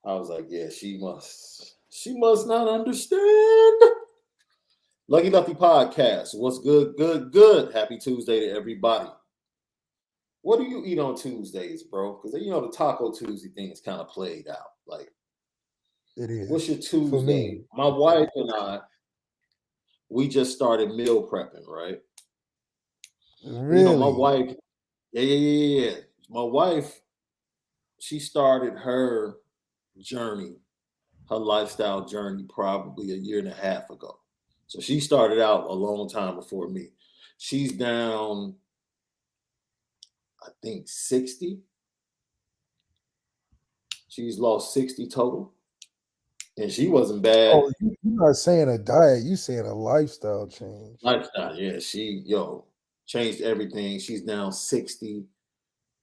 I was like, yeah, she must not understand. Lucky Lefty Podcast. What's good? Good, good. Happy Tuesday to everybody. What do you eat on Tuesdays, bro? Because the Taco Tuesday thing is kind of played out. Like, It what's is your for Tuesday? me. My wife and I, we just started meal prepping, right? My Really? wife, yeah. My wife, she started her lifestyle journey, probably a year and a half ago. So she started out a long time before me. She's down, I think, 60. She's lost 60 total. And she wasn't bad. Oh, you're not saying a diet. You saying a lifestyle change. Lifestyle, yeah. Changed everything. She's down 60.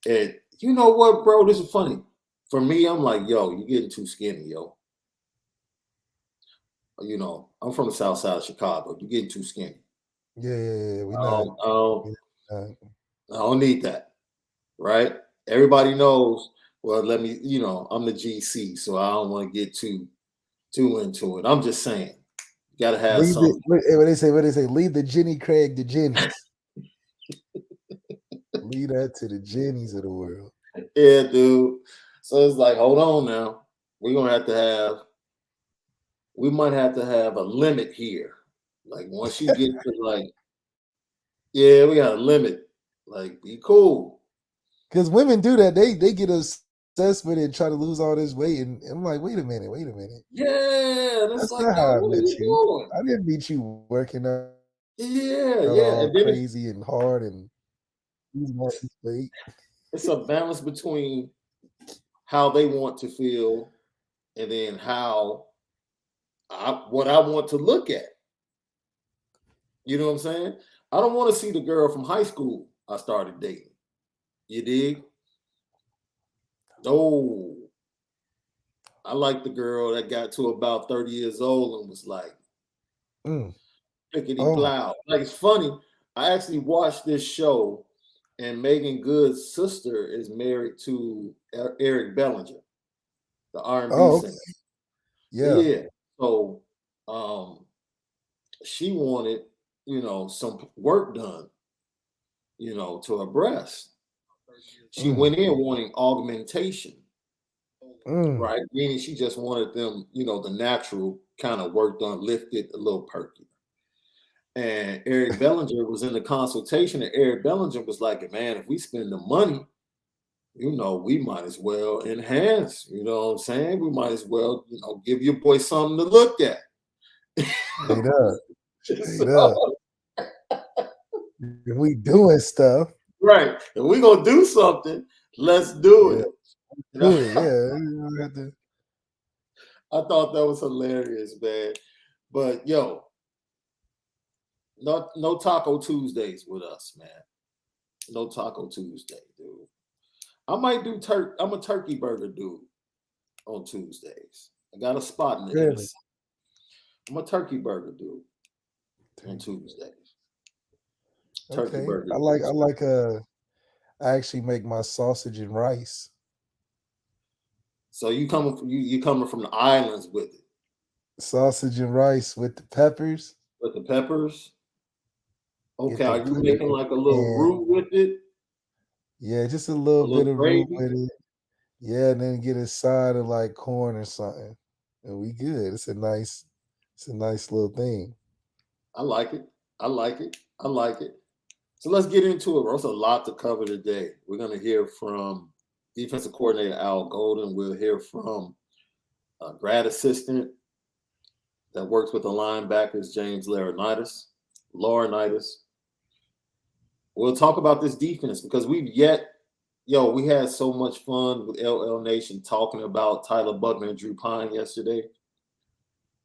And you know what, bro? This is funny. For me, I'm like, you're getting too skinny, yo. I'm from the south side of Chicago. You're getting too skinny. Yeah. We I not. don't, I don't, we not- I don't need that, right? Everybody knows. Well, I'm the GC, so I don't want to get too into it. I'm just saying, you got to have Leave it. something. What they say. Leave the Jenny Craig to Jennies. Leave that to the Jennies of the world. Yeah, dude. So it's like, hold on now. We're gonna we might have to have a limit here. Like once you get to like, yeah, we got a limit. Like, be cool. Because women do that. They get obsessed with it and try to lose all this weight. And I'm like, wait a minute. Yeah, that's That's like, not no, how I what are met you you. doing? I didn't meet you working out Yeah. all And then crazy and hard and losing all this weight. it's a balance between how they want to feel and then what I want to look at. You know what I'm saying? I don't want to see the girl from high school I started dating. You dig? No. I like the girl that got to about 30 years old and was like, Mm. pickety Oh my. plow. Like, it's funny. I actually watched this show, and Megan Good's sister is married to Eric Bellinger, the R&B Oh, singer. okay. Yeah. Yeah. So um, she wanted, some work done, to her breast. She Mm. went in wanting augmentation, Mm. right? Meaning she just wanted them, the natural kind of work done, lifted, a little perky. And Eric Bellinger was in the consultation, and Eric Bellinger was like, man, if we spend the money, we might as well enhance, you know what I'm saying? We might as well, give your boy something to look at. Straight up. Straight up. So, If we doing stuff, right. If we're going to do something, let's do yeah, it. do it. Yeah. You don't have to. I thought that was hilarious, man. But no Taco Tuesdays with us, man. No Taco Tuesday, dude. I might do I'm a turkey burger dude on Tuesdays. I got a spot in the Really. innocent. I'm a turkey burger dude on Tuesdays. Turkey Okay. burger I like. dude. I like. I actually make my sausage and rice. So you coming from the islands with it. Sausage and rice with the peppers. With the peppers. Get Okay, to are you put it making in like a the little pan. roux with it? Yeah, just a A little bit little of roux gravy? with it. Yeah, and then get a side of like corn or something, and we good. It's a nice little thing. I like it. I like it. I like it. So let's get into it. There's a lot to cover today. We're going to hear from defensive coordinator Al Golden. We'll hear from a grad assistant that works with the linebackers, James Laurinaitis. We'll talk about this defense because we had so much fun with LL Nation talking about Tyler Buckner and Drew Pine yesterday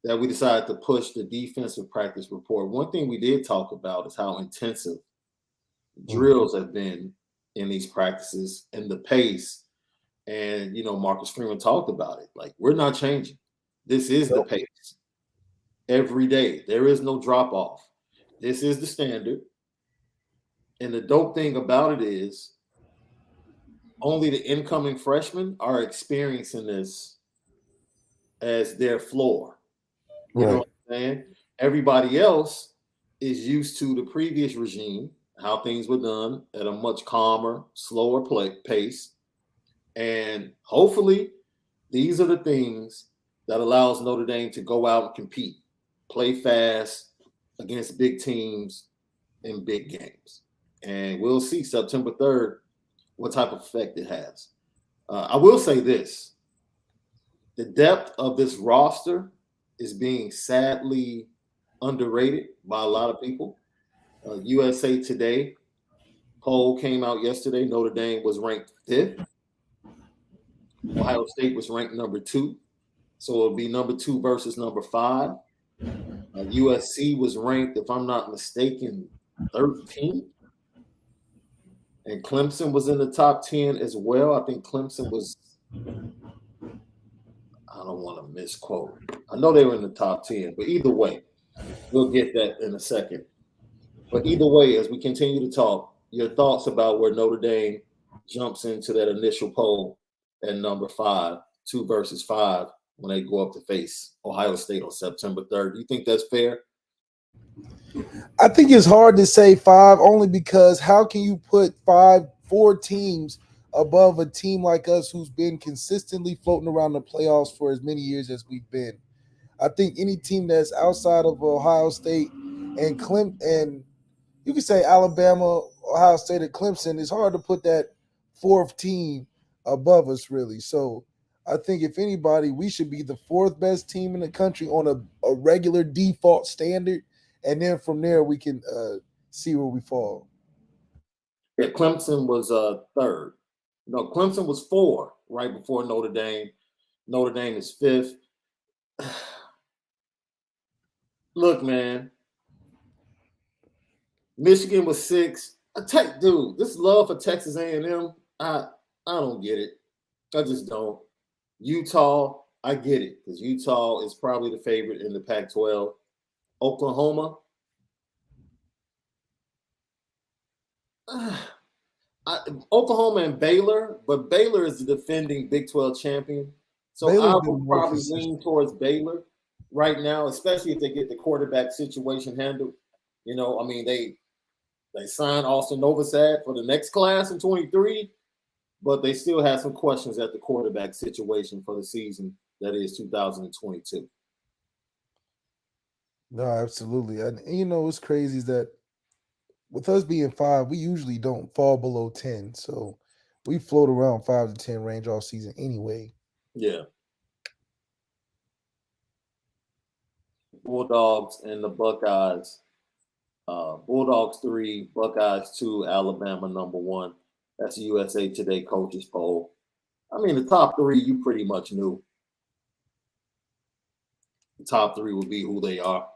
that we decided to push the defensive practice report. One thing we did talk about is how intensive drills have been in these practices and the pace. And, Marcus Freeman talked about it. Like, we're not changing. This is the Nope. pace every day. There is no drop off. This is the standard. And the dope thing about it is only the incoming freshmen are experiencing this as their floor. You know Right. what I'm saying? Everybody else is used to the previous regime, how things were done at a much calmer, slower pace. And hopefully, these are the things that allows Notre Dame to go out and compete, play fast against big teams in big games. And we'll see September 3rd what type of effect it has. I will say this: the depth of this roster is being sadly underrated by a lot of people. USA Today poll came out yesterday. Notre Dame was ranked fifth. Ohio State was ranked number two. So it'll be number two versus number five. USC was ranked, if I'm not mistaken, 13th. And Clemson was in the top 10 as well. I think Clemson was, I don't want to misquote. I know they were in the top 10, but either way, we'll get that in a second. But either way, as we continue to talk, your thoughts about where Notre Dame jumps into that initial poll at number five, two versus five, when they go up to face Ohio State on September 3rd. Do you think that's fair? I think it's hard to say five only because how can you put four teams above a team like us who's been consistently floating around the playoffs for as many years as we've been? I think any team that's outside of Ohio State and you could say Alabama, Ohio State, and Clemson, it's hard to put that fourth team above us, really. So I think if anybody, we should be the fourth best team in the country on a regular default standard. And then from there, we can see where we fall. Yeah, Clemson was third. No, Clemson was four right before Notre Dame. Notre Dame is fifth. Look, man, Michigan was six. Dude, this love for Texas A&M, I don't get it. I just don't. Utah, I get it because Utah is probably the favorite in the Pac-12. Oklahoma, Oklahoma and Baylor, but Baylor is the defending Big 12 champion. So Baylor's I been would more probably consistent. lean towards Baylor right now, especially if they get the quarterback situation handled. You know, I mean, they signed Austin Novosad for the next class in 23, but they still have some questions at the quarterback situation for the season that is 2022. No, absolutely. And what's crazy is that with us being five, we usually don't fall below 10. So we float around 5 to 10 range all season anyway. Yeah. Bulldogs and the Buckeyes. Bulldogs 3, Buckeyes 2, Alabama number 1. That's the USA Today coaches poll. I mean, the top three you pretty much knew. The top three would be who they are,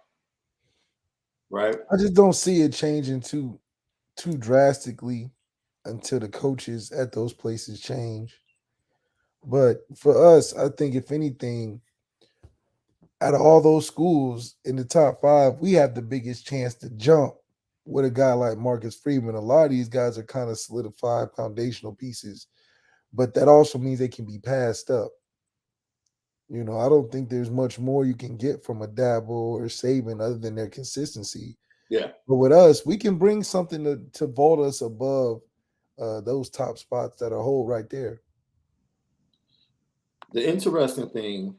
right? I just don't see it changing too drastically until the coaches at those places change. But for us, I think if anything, out of all those schools in the top five, we have the biggest chance to jump with a guy like Marcus Freeman. A lot of these guys are kind of solidified foundational pieces, but that also means they can be passed up. I don't think there's much more you can get from a Dabo or Saban other than their consistency. Yeah. But with us, we can bring something to vault us above those top spots that are hold right there. The interesting thing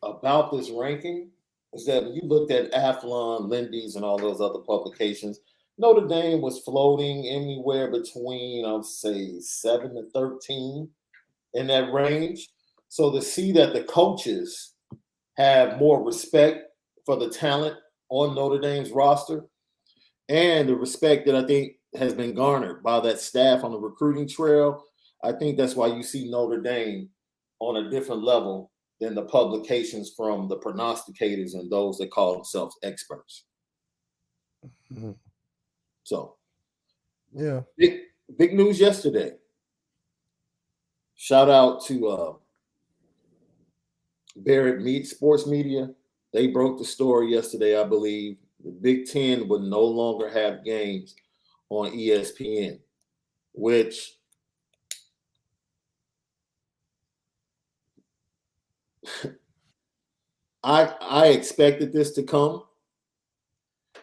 about this ranking is that when you looked at Athlon, Lindy's, and all those other publications, Notre Dame was floating anywhere between, I'll say, 7 to 13 in that range. So to see that the coaches have more respect for the talent on Notre Dame's roster and the respect that I think has been garnered by that staff on the recruiting trail, I think that's why you see Notre Dame on a different level than the publications from the prognosticators and those that call themselves experts. Mm-hmm. So, yeah, big news yesterday. Shout out to Barrett Sports Media. They broke the story yesterday, I believe. The Big Ten would no longer have games on ESPN, which I expected this to come.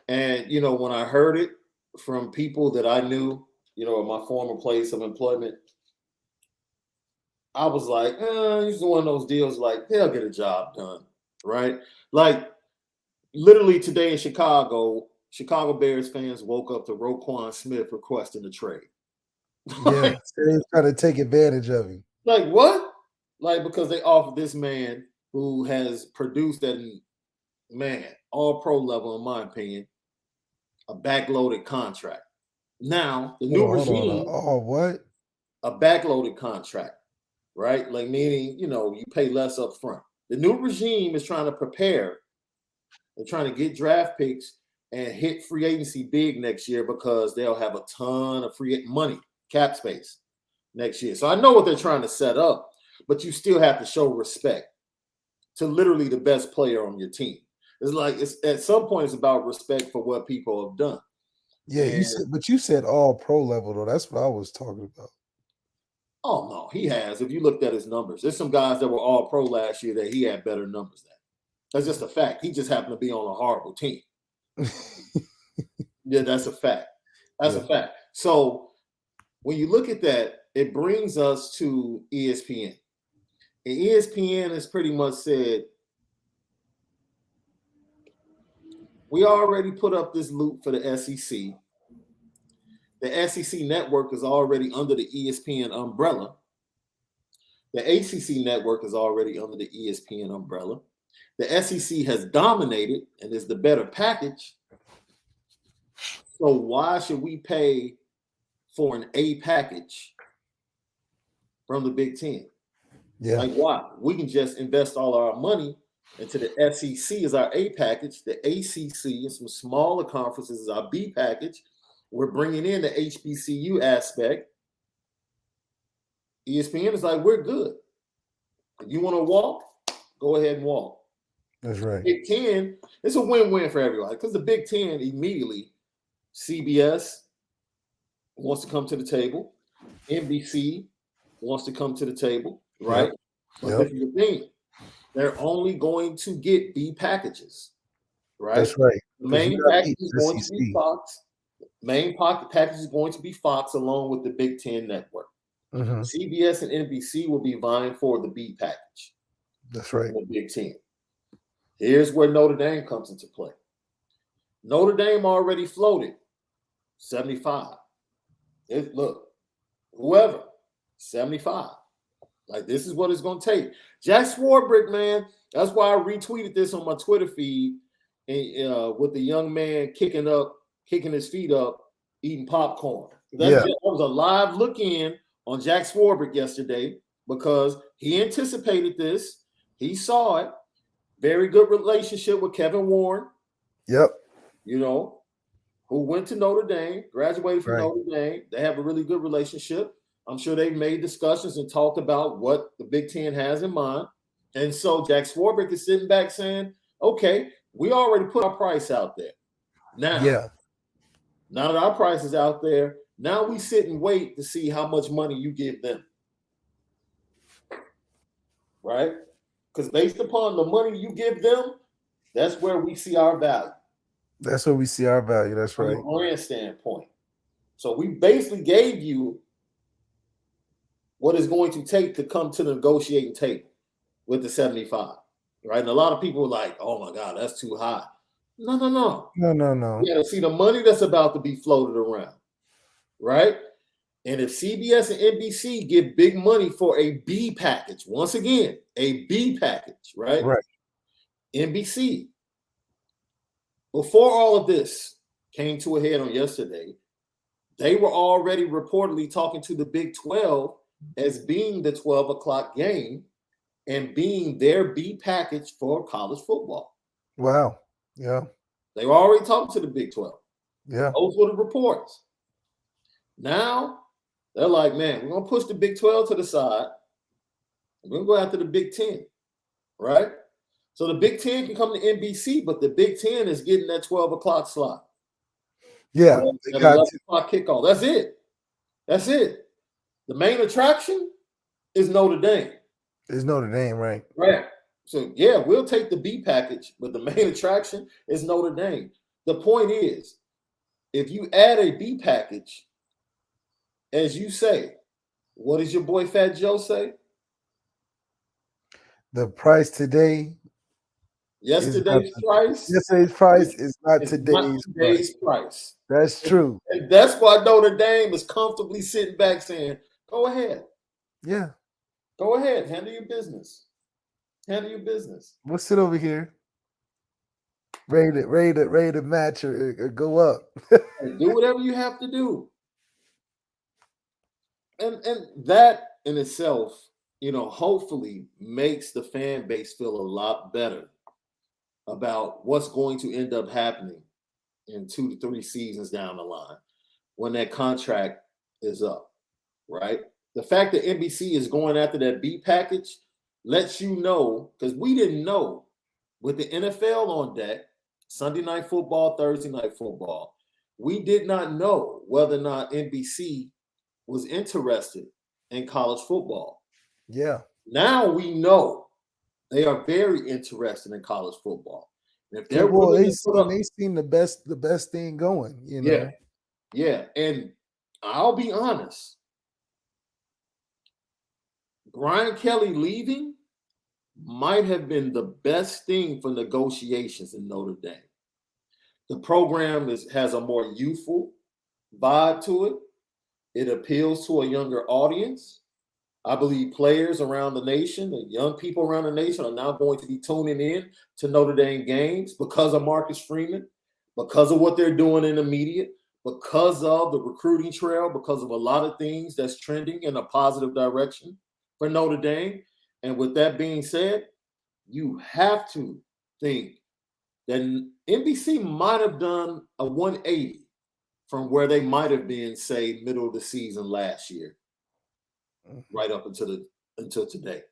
And, when I heard it from people that I knew, at my former place of employment, I was like, it's one of those deals like they'll get a job done, right? Like literally today in Chicago Bears fans woke up to Roquan Smith requesting a trade. Yeah, they're trying to take advantage of him. Like what? Like because they offered this man who has produced at all pro level, in my opinion, a backloaded contract. Now the new regime, Oh, what? a backloaded contract, right? Like meaning, you pay less up front. The new regime is trying to prepare. They're trying to get draft picks and hit free agency big next year because they'll have a ton of free money, cap space next year. So I know what they're trying to set up, but you still have to show respect to literally the best player on your team. It's like at some point it's about respect for what people have done. Yeah, you said all pro level though. That's what I was talking about. Oh no, he has. If you looked at his numbers, there's some guys that were all pro last year that he had better numbers than. That's just a fact. He just happened to be on a horrible team. Yeah, that's a fact. That's a fact. So when you look at that, it brings us to ESPN. And ESPN has pretty much said, we already put up this loop for the SEC. The SEC network is already under the ESPN umbrella. The ACC network is already under the ESPN umbrella. The SEC has dominated and is the better package. So why should we pay for an A package from the Big Ten? Yeah. Like why? We can just invest all our money into the SEC as our A package. The ACC and some smaller conferences is our B package. We're bringing in the HBCU aspect. ESPN is like, we're good. If you want to walk, go ahead and walk. That's right. Big Ten, it's a win-win for everybody because the Big Ten immediately, CBS wants to come to the table, NBC wants to come to the table, right? But this is the thing. They're only going to get B packages, right? That's right. The main package is going to be Fox. Main package is going to be Fox along with the Big Ten network. Mm-hmm. CBS and NBC will be vying for the B package. That's right. The Big Ten. Here's where Notre Dame comes into play. Notre Dame already floated 75. Look, whoever, 75. Like, this is what it's going to take. Jack Swarbrick, man, that's why I retweeted this on my Twitter feed with the young man kicking his feet up, eating popcorn. That was a live look in on Jack Swarbrick yesterday because he anticipated this. He saw it. Very good relationship with Kevin Warren. Yep. Who went to Notre Dame, graduated from Notre Dame. They have a really good relationship. I'm sure they've made discussions and talked about what the Big Ten has in mind. And so Jack Swarbrick is sitting back saying, okay, we already put our price out there. Now that our price is out there, now we sit and wait to see how much money you give them. Right? Because based upon the money you give them, that's where we see our value. That's where we see our value. That's right. From a brand standpoint. So we basically gave you what it's going to take to come to the negotiating table with the 75. Right? And a lot of people are like, oh my God, that's too high. No. No. You got to see the money that's about to be floated around. Right? And if CBS and NBC give big money for a B package, once again, a B package, right? Right. NBC, before all of this came to a head on yesterday, they were already reportedly talking to the Big 12 as being the 12 o'clock game and being their B package for college football. Wow. Yeah. They were already talking to the Big 12. Yeah. Those were the reports. Now, they're like, man, we're going to push the Big 12 to the side. We're going to go after the Big 10, right? So the Big 10 can come to NBC, but the Big 10 is getting that 12 o'clock slot. Yeah. That 11 o'clock kickoff. That's it. That's it. The main attraction is Notre Dame. It's Notre Dame, right? Right. So yeah, we'll take the B package, but the main attraction is Notre Dame. The point is, if you add a B package, as you say, what does your boy Fat Joe say? The price today is not Yesterday's price yesterday's price is not is not today's price. today's price. That's true. And that's why Notre Dame is comfortably sitting back saying, go ahead. Yeah. Go ahead. Handle your business. Handle your business. We'll sit over here. Ready to match or go up. And do whatever you have to do. And that in itself, hopefully makes the fan base feel a lot better about what's going to end up happening in 2 to 3 seasons down the line when that contract is up, right? The fact that NBC is going after that B package lets you know, because we didn't know with the NFL on deck, Sunday night football, Thursday night football, we did not know whether or not NBC was interested in college football. Yeah. Now we know they are very interested in college football. And if they're they seen the best thing going, Yeah. And I'll be honest, Brian Kelly leaving might have been the best thing for negotiations in Notre Dame. The program has a more youthful vibe to it. It appeals to a younger audience. I believe players around the nation, the young people around the nation, are now going to be tuning in to Notre Dame games because of Marcus Freeman, because of what they're doing in the media, because of the recruiting trail, because of a lot of things that's trending in a positive direction for Notre Dame. And with that being said, you have to think that NBC might have done a 180 from where they might have been, say, middle of the season last year, right up until today.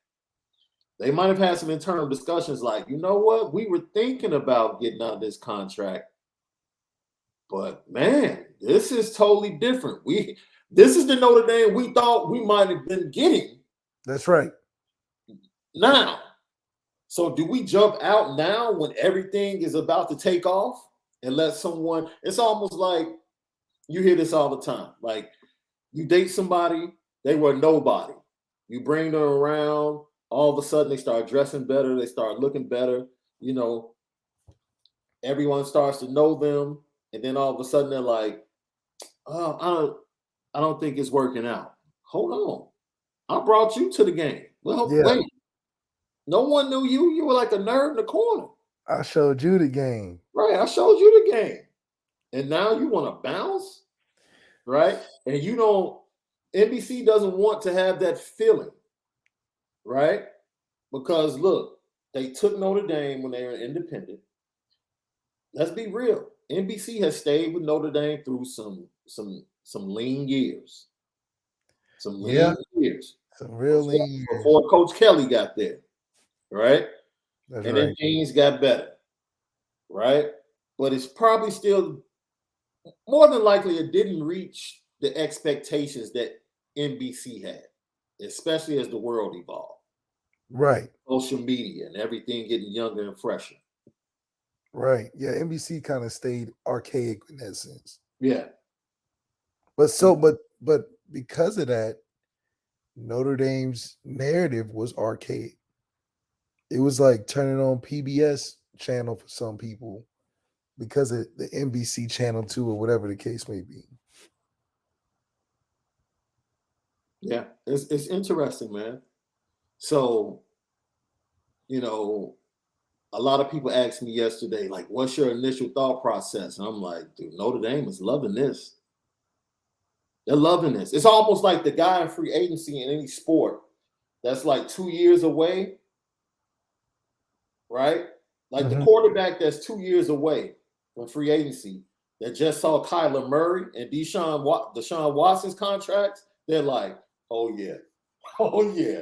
They might have had some internal discussions like, you know what, we were thinking about getting out of this contract, but man, this is totally different. This is the Notre Dame we thought we might have been getting. That's right. Now, so do we jump out now when everything is about to take off and let someone? It's almost like you hear this all the time. Like you date somebody, they were nobody. You bring them around, all of a sudden they start dressing better, they start looking better. Everyone starts to know them, and then all of a sudden they're like, "Oh, I don't think it's working out." Hold on, I brought you to the game. Well, wait. No one knew you. You were like a nerd in the corner. I showed you the game. Right. I showed you the game. And now you want to bounce? Right. And NBC doesn't want to have that feeling. Right. Because look, they took Notre Dame when they were independent. Let's be real. NBC has stayed with Notre Dame through some lean years. Some lean years. Some real lean years. Before Coach Kelly got there. Right? That's and right. then things got better, right? But it's probably still more than likely it didn't reach the expectations that NBC had, especially as the world evolved. Right. Social media and everything getting younger and fresher. Right. Yeah, NBC kind of stayed archaic in that sense. Yeah. But because of that, Notre Dame's narrative was archaic. It was like turning on PBS channel for some people because of the NBC channel 2 or whatever the case may be. Yeah, it's interesting, man. So, a lot of people asked me yesterday, like, what's your initial thought process? And I'm like, dude, Notre Dame is loving this. They're loving this. It's almost like the guy in free agency in any sport that's like 2 years away. Right? Like the quarterback that's 2 years away from free agency that just saw Kyler Murray and Deshaun Watson's contracts, they're like, oh, yeah. Oh, yeah.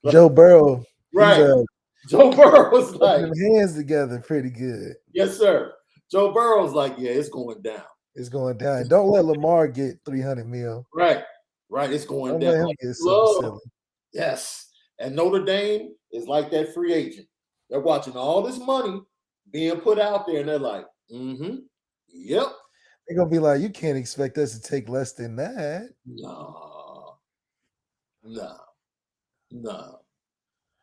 Joe Burrow. Right. Joe Burrow was like. Hands together pretty good. Yes, sir. Joe Burrow's like, yeah, it's going down. It's going down. Don't let Lamar get $300 million. Right. It's going down. Yes. And Notre Dame is like that free agent. They're watching all this money being put out there, and they're like, yep. They're gonna be like, you can't expect us to take less than that. No.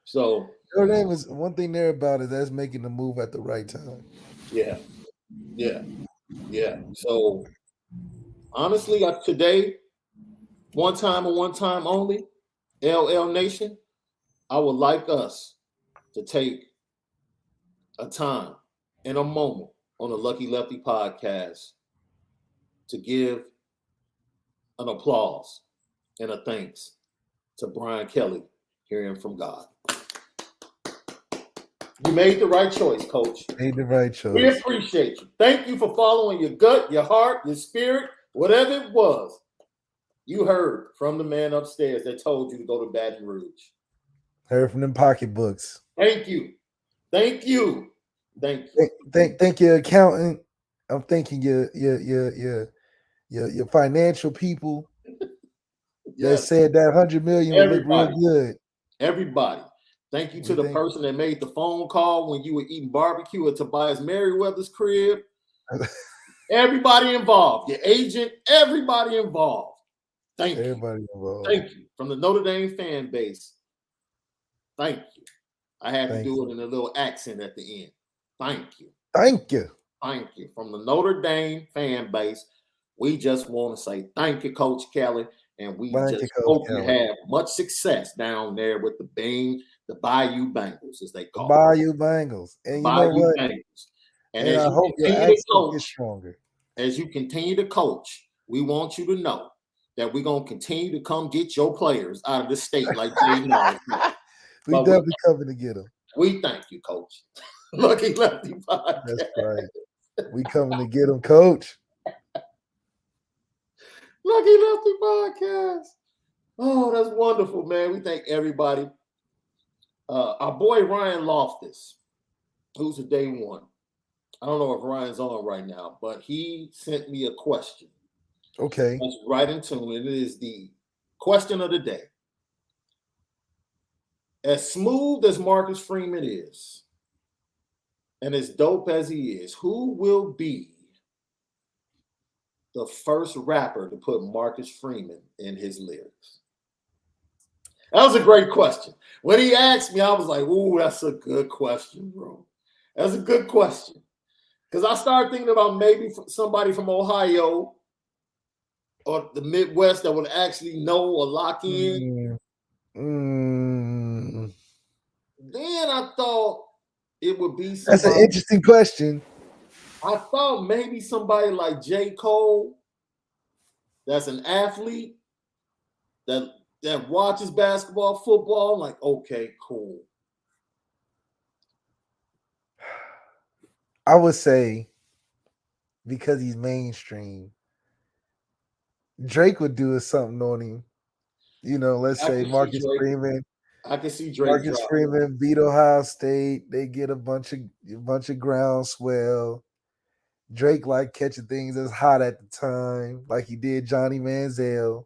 So Notre Dame is one thing there about it, that's making the move at the right time. yeah. So honestly, today, one time and one time only, LL Nation, I would like us to take a time and a moment on the Lucky Lefty podcast to give an applause and a thanks to Brian Kelly, hearing from God. You made the right choice, Coach. Made the right choice. We appreciate you. Thank you for following your gut, your heart, your spirit, whatever it was. You heard from the man upstairs that told you to go to Baton Rouge. Heard from them pocketbooks. Thank you. Thank you. Thank your accountant. I'm thanking your financial people that said that 100 million would look real good. Everybody. Thank you to the person that made the phone call when you were eating barbecue at Tobias Merriweather's crib. Everybody involved. Your agent, everybody involved. Thank you. From the Notre Dame fan base. Thank you. I had to do it in a little accent at the end. Thank you. Thank you. Thank you. From the Notre Dame fan base, we just want to say thank you, Coach Kelly. And we just hope you have much success down there with the Bayou Bengals, as they call Bayou Bengals. And you know what? Bengals. And as I hope your accent gets stronger. As you continue to coach, we want you to know that we're going to continue to come get your players out of the state like Jaden Allen. We definitely coming to get them. We thank you, Coach. Lucky Lefty Podcast. That's right. We coming to get them, Coach. Lucky Lefty Podcast. Oh, that's wonderful, man. We thank everybody. Our boy Ryan Loftus, who's a day one. I don't know if Ryan's on right now, but he sent me a question. Okay. That's right in tune. It is the question of the day. As smooth as Marcus Freeman is, and as dope as he is, who will be the first rapper to put Marcus Freeman in his lyrics? That was a great question. When he asked me, I was like, ooh, that's a good question, bro. That's a good question. Because I started thinking about maybe somebody from Ohio or the Midwest that would actually know or lock in. Then I thought it would be somebody. That's an interesting question. I thought maybe somebody like J. Cole, that's an athlete that watches basketball, football. Like, okay, cool. I would say because he's mainstream, Drake would do something on him. You know, let's say Marcus Freeman. I can see Drake. Marcus Freeman beat Ohio State. They get a bunch of groundswell. Drake like catching things that's hot at the time, like he did Johnny Manziel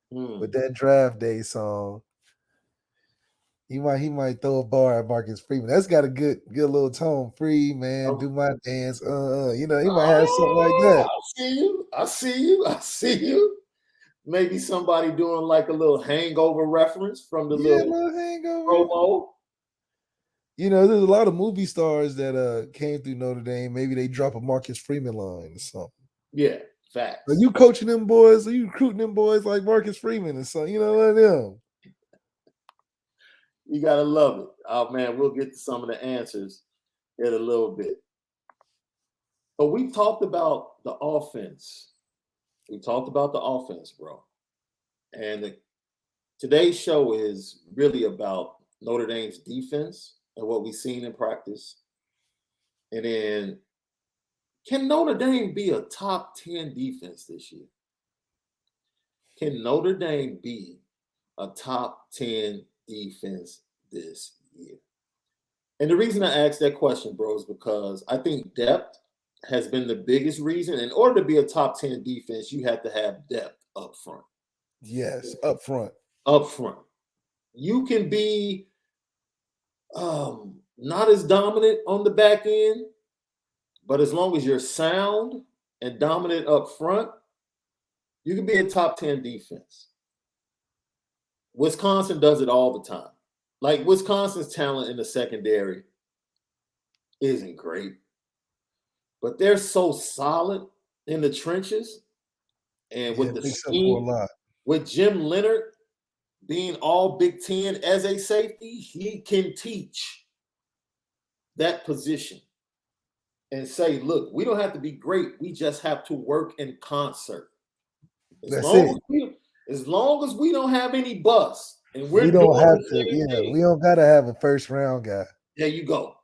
with that Draft Day song. He might throw a bar at Marcus Freeman. That's got a good little tone. Free man, do my dance. You know, he might have something like that. I see you. Maybe somebody doing like a little hangover reference from the little hangover promo. You know, there's a lot of movie stars that came through Notre Dame. Maybe they drop a Marcus Freeman line or something. Yeah, facts. Are you coaching them boys? Are you recruiting them boys like Marcus Freeman or something? You know what I mean? You gotta love it. Oh man, we'll get to some of the answers in a little bit. But we talked about the offense. Bro. And today's show is really about Notre Dame's defense and what we've seen in practice. And then, can Notre Dame be a top 10 defense this year? Can Notre Dame be a top 10 defense this year? And the reason I asked that question, bro, is because I think depth has been the biggest reason. In order to be a top 10 defense, you have to have depth up front. Yes, up front. Up front. You can be not as dominant on the back end, but as long as you're sound and dominant up front, you can be a top 10 defense. Wisconsin does it all the time. Like Wisconsin's talent in the secondary isn't great, but they're so solid in the trenches. And with the makes up for a scheme, lot. with Jim Leonard being all Big Ten as a safety, he can teach that position and say, look, we don't have to be great. We just have to work in concert. As long as we don't have any busts and we don't have to. Yeah, we don't gotta have a first round guy. There you go.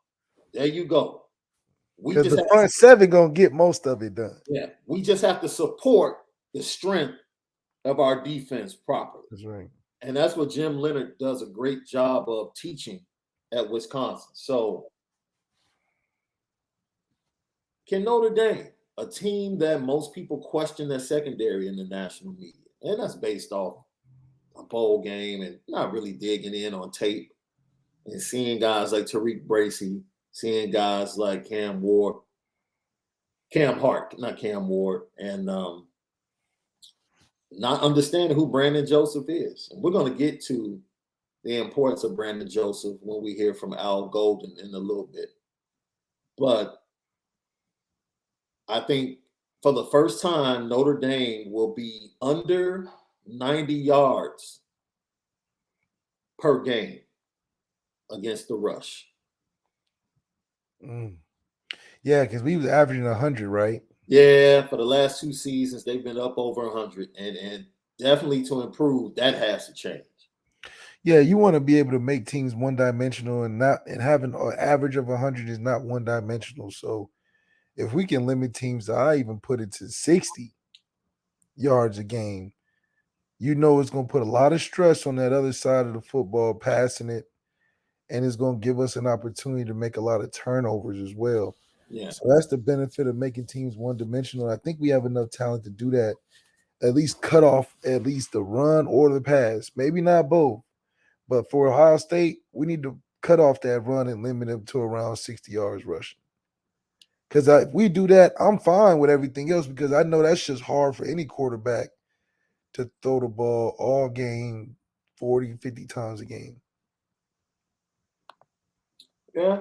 Because the front seven gonna get most of it done. Yeah, we just have to support the strength of our defense properly. That's right. And that's what Jim Leonard does a great job of teaching at Wisconsin. So can Notre Dame, a team that most people question their secondary in the national media, and that's based off a bowl game and not really digging in on tape and seeing guys like Tariq Bracy, seeing guys like Cam Hart, and not understanding who Brandon Joseph is. And we're going to get to the importance of Brandon Joseph when we hear from Al Golden in a little bit. But I think for the first time, Notre Dame will be under 90 yards per game against the rush. Yeah, because we was averaging 100, right? Yeah, for the last 2 seasons, they've been up over 100. And definitely to improve, that has to change. Yeah, you want to be able to make teams one-dimensional and having an average of 100 is not one-dimensional. So if we can limit teams, I even put it to 60 yards a game, you know it's going to put a lot of stress on that other side of the football, passing it, and it's going to give us an opportunity to make a lot of turnovers as well. Yeah. So that's the benefit of making teams one-dimensional. I think we have enough talent to do that, at least cut off at least the run or the pass. Maybe not both, but for Ohio State, we need to cut off that run and limit them to around 60 yards rushing. Because if we do that, I'm fine with everything else because I know that's just hard for any quarterback to throw the ball all game 40, 50 times a game. Yeah.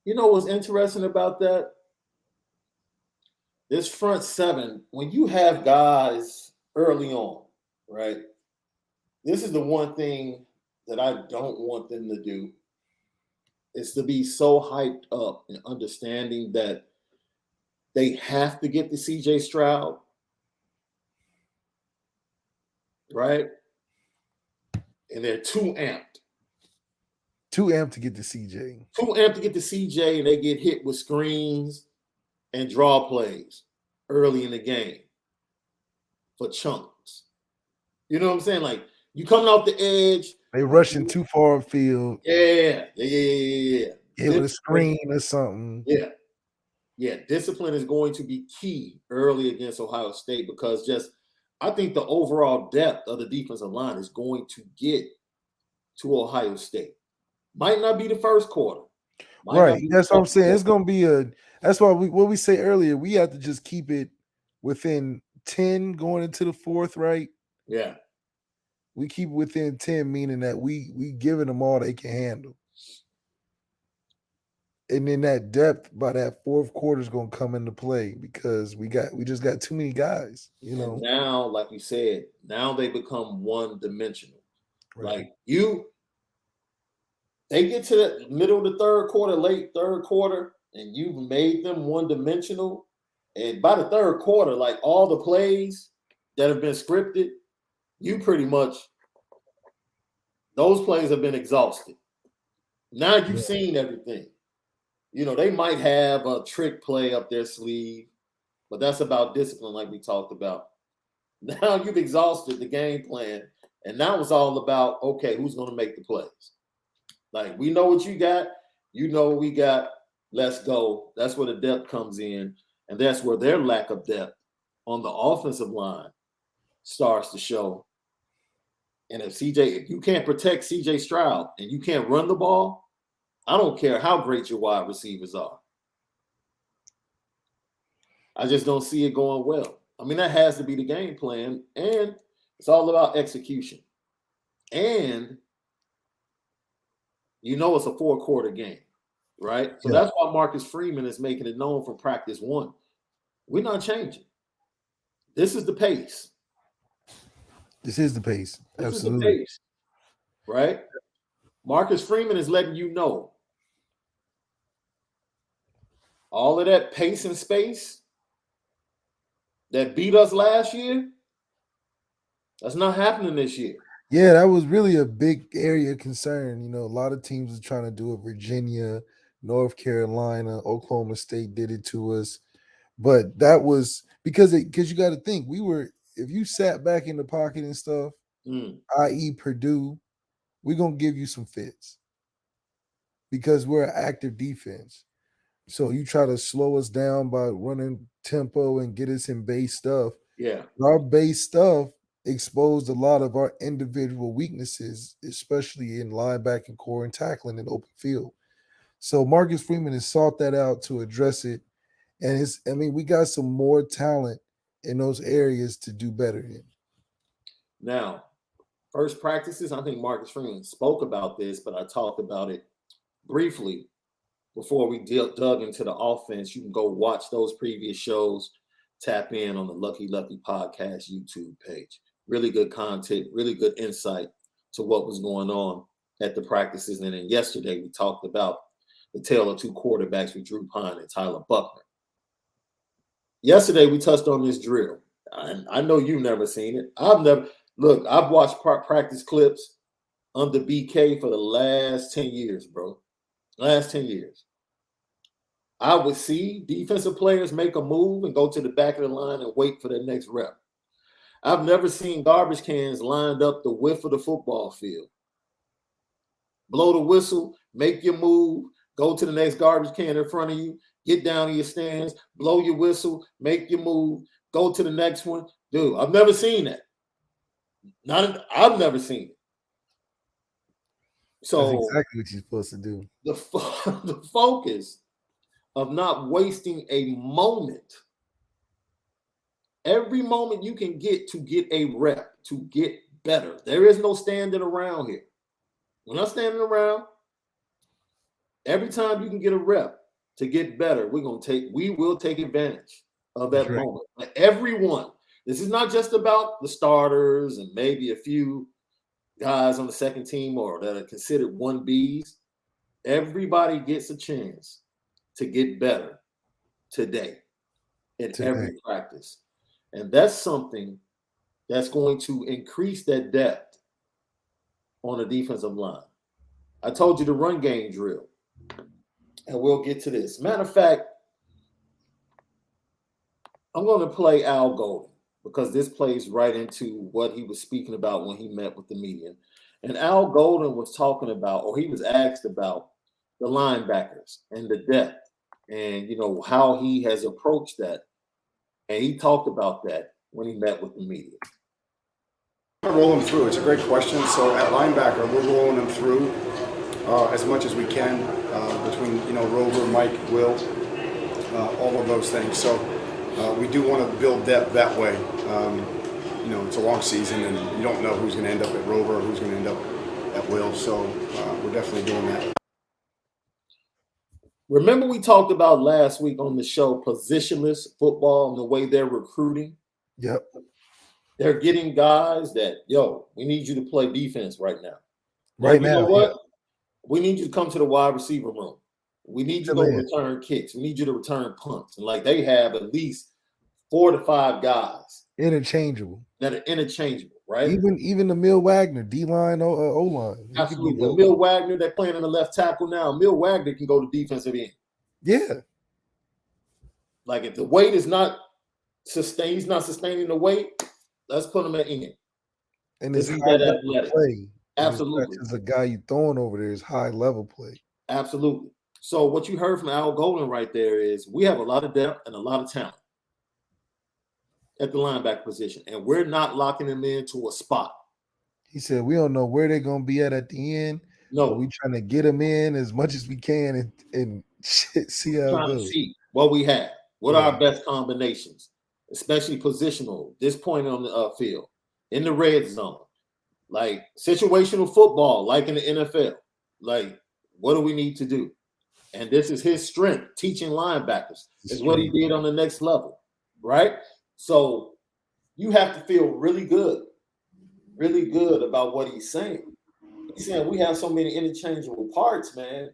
You know what's interesting about that? This front seven, when you have guys early on, right? This is the one thing that I don't want them to do is to be so hyped up and understanding that they have to get to CJ Stroud, right? And they're too amped. Too amped to get to CJ. Too amped to get to CJ, and they get hit with screens and draw plays early in the game for chunks. You know what I'm saying? Like, you coming off the edge. They rushing too far upfield. Yeah. Give it a screen or something. Yeah. Discipline is going to be key early against Ohio State because I think the overall depth of the defensive line is going to get to Ohio State. Might not be the first quarter. Right. That's what I'm saying. It's going to be that's why what we say earlier, we have to just keep it within 10 going into the fourth, right? Yeah. We keep within 10, meaning that we giving them all they can handle. And then that depth by that fourth quarter is going to come into play because we just got too many guys, you know. And now, like you said, now they become one-dimensional. Right. Like they get to the middle of the third quarter, late third quarter, and you've made them one-dimensional. And by the third quarter, like all the plays that have been scripted, you pretty much, those plays have been exhausted. Now you've seen everything. You know, they might have a trick play up their sleeve, but that's about discipline like we talked about. Now you've exhausted the game plan, and now it's all about, okay, who's going to make the plays? Like, we know what you got. You know what we got. Let's go. That's where the depth comes in, and that's where their lack of depth on the offensive line starts to show. And if you can't protect CJ Stroud and you can't run the ball, I don't care how great your wide receivers are. I just don't see it going well. I mean, that has to be the game plan, and it's all about execution. And it's a 4-quarter game, right? So that's why Marcus Freeman is making it known from practice 1. We're not changing. This is the pace. This is the pace. This Absolutely. is the pace, right? Marcus Freeman is letting you know all of that pace and space that beat us last year, that's not happening this year. Yeah, that was really a big area of concern. A lot of teams are trying to do it. Virginia, North Carolina, Oklahoma State did it to us. But that was because you got to think, if you sat back in the pocket and stuff, i.e. Purdue, we're going to give you some fits because we're an active defense. So you try to slow us down by running tempo and get us in base stuff. Yeah. Our base stuff exposed a lot of our individual weaknesses, especially in linebacking core and tackling in open field. So Marcus Freeman has sought that out to address it. And we got some more talent in those areas to do better in. Now, first practices, I think Marcus Freeman spoke about this, but I talked about it briefly before we dug into the offense. You can go watch those previous shows, tap in on the Lucky Lefty Podcast YouTube page. Really good content, really good insight to what was going on at the practices. And then yesterday we talked about the tale of 2 quarterbacks with Drew Pine and Tyler Buckner. Yesterday we touched on this drill. I know you've never seen it. I've watched practice clips under BK for the last 10 years, bro. Last 10 years. I would see defensive players make a move and go to the back of the line and wait for their next rep. I've never seen garbage cans lined up the width of the football field. Blow the whistle, make your move, go to the next garbage can in front of you, get down in your stands, blow your whistle, make your move, go to the next one. Dude, I've never seen that. I've never seen it. So that's exactly what you're supposed to do. The focus of not wasting a moment. Every moment you can get to get a rep, to get better. There is no standing around here. We're not standing around. Every time you can get a rep to get better, we will take advantage of that moment. Like everyone. This is not just about the starters and maybe a few guys on the second team or that are considered 1Bs. Everybody gets a chance to get better today in every practice. And that's something that's going to increase that depth on the defensive line. I told you the run game drill, and we'll get to this. Matter of fact, I'm going to play Al Golden because this plays right into what he was speaking about when he met with the media. And Al Golden was talking about, or he was asked about, the linebackers and the depth and, how he has approached that. And he talked about that when he met with the media. Roll them through. It's a great question. So at linebacker, we're rolling them through as much as we can between, Rover, Mike, Will, all of those things. So we do want to build depth that way. It's a long season and you don't know who's going to end up at Rover or who's going to end up at Will. So we're definitely doing that. Remember we talked about last week on the show positionless football and the way they're recruiting? Yep. They're getting guys that, we need you to play defense right now. Right now. You know what? We need you to come to the wide receiver room. We need you to return kicks. We need you to return punts. And they have at least 4 to 5 guys. Interchangeable. That are interchangeable, right? Even the Emil Wagner, D-line, O-line. Absolutely. Emil Wagner, they're playing in the left tackle now. Emil Wagner can go to defensive end. Yeah. If the weight is not sustained, he's not sustaining the weight, let's put him at end. And it's high level play. Absolutely. Because the guy you throwing over there is high level play. Absolutely. So what you heard from Al Golden right there is we have a lot of depth and a lot of talent at the linebacker position, and we're not locking them into a spot. He said we don't know where they're gonna be at the end, but No, we trying to get them in as much as we can and shit, see how it trying to goes. see what we have. What are Yeah. our best combinations, especially positional, this point on the field, in the red zone, like situational football, like in the NFL. Like, what do we need to do? And this is his strength, teaching linebackers, is what he did on the next level, right? So you have to feel really good about what he's saying. He's saying we have so many interchangeable parts, man.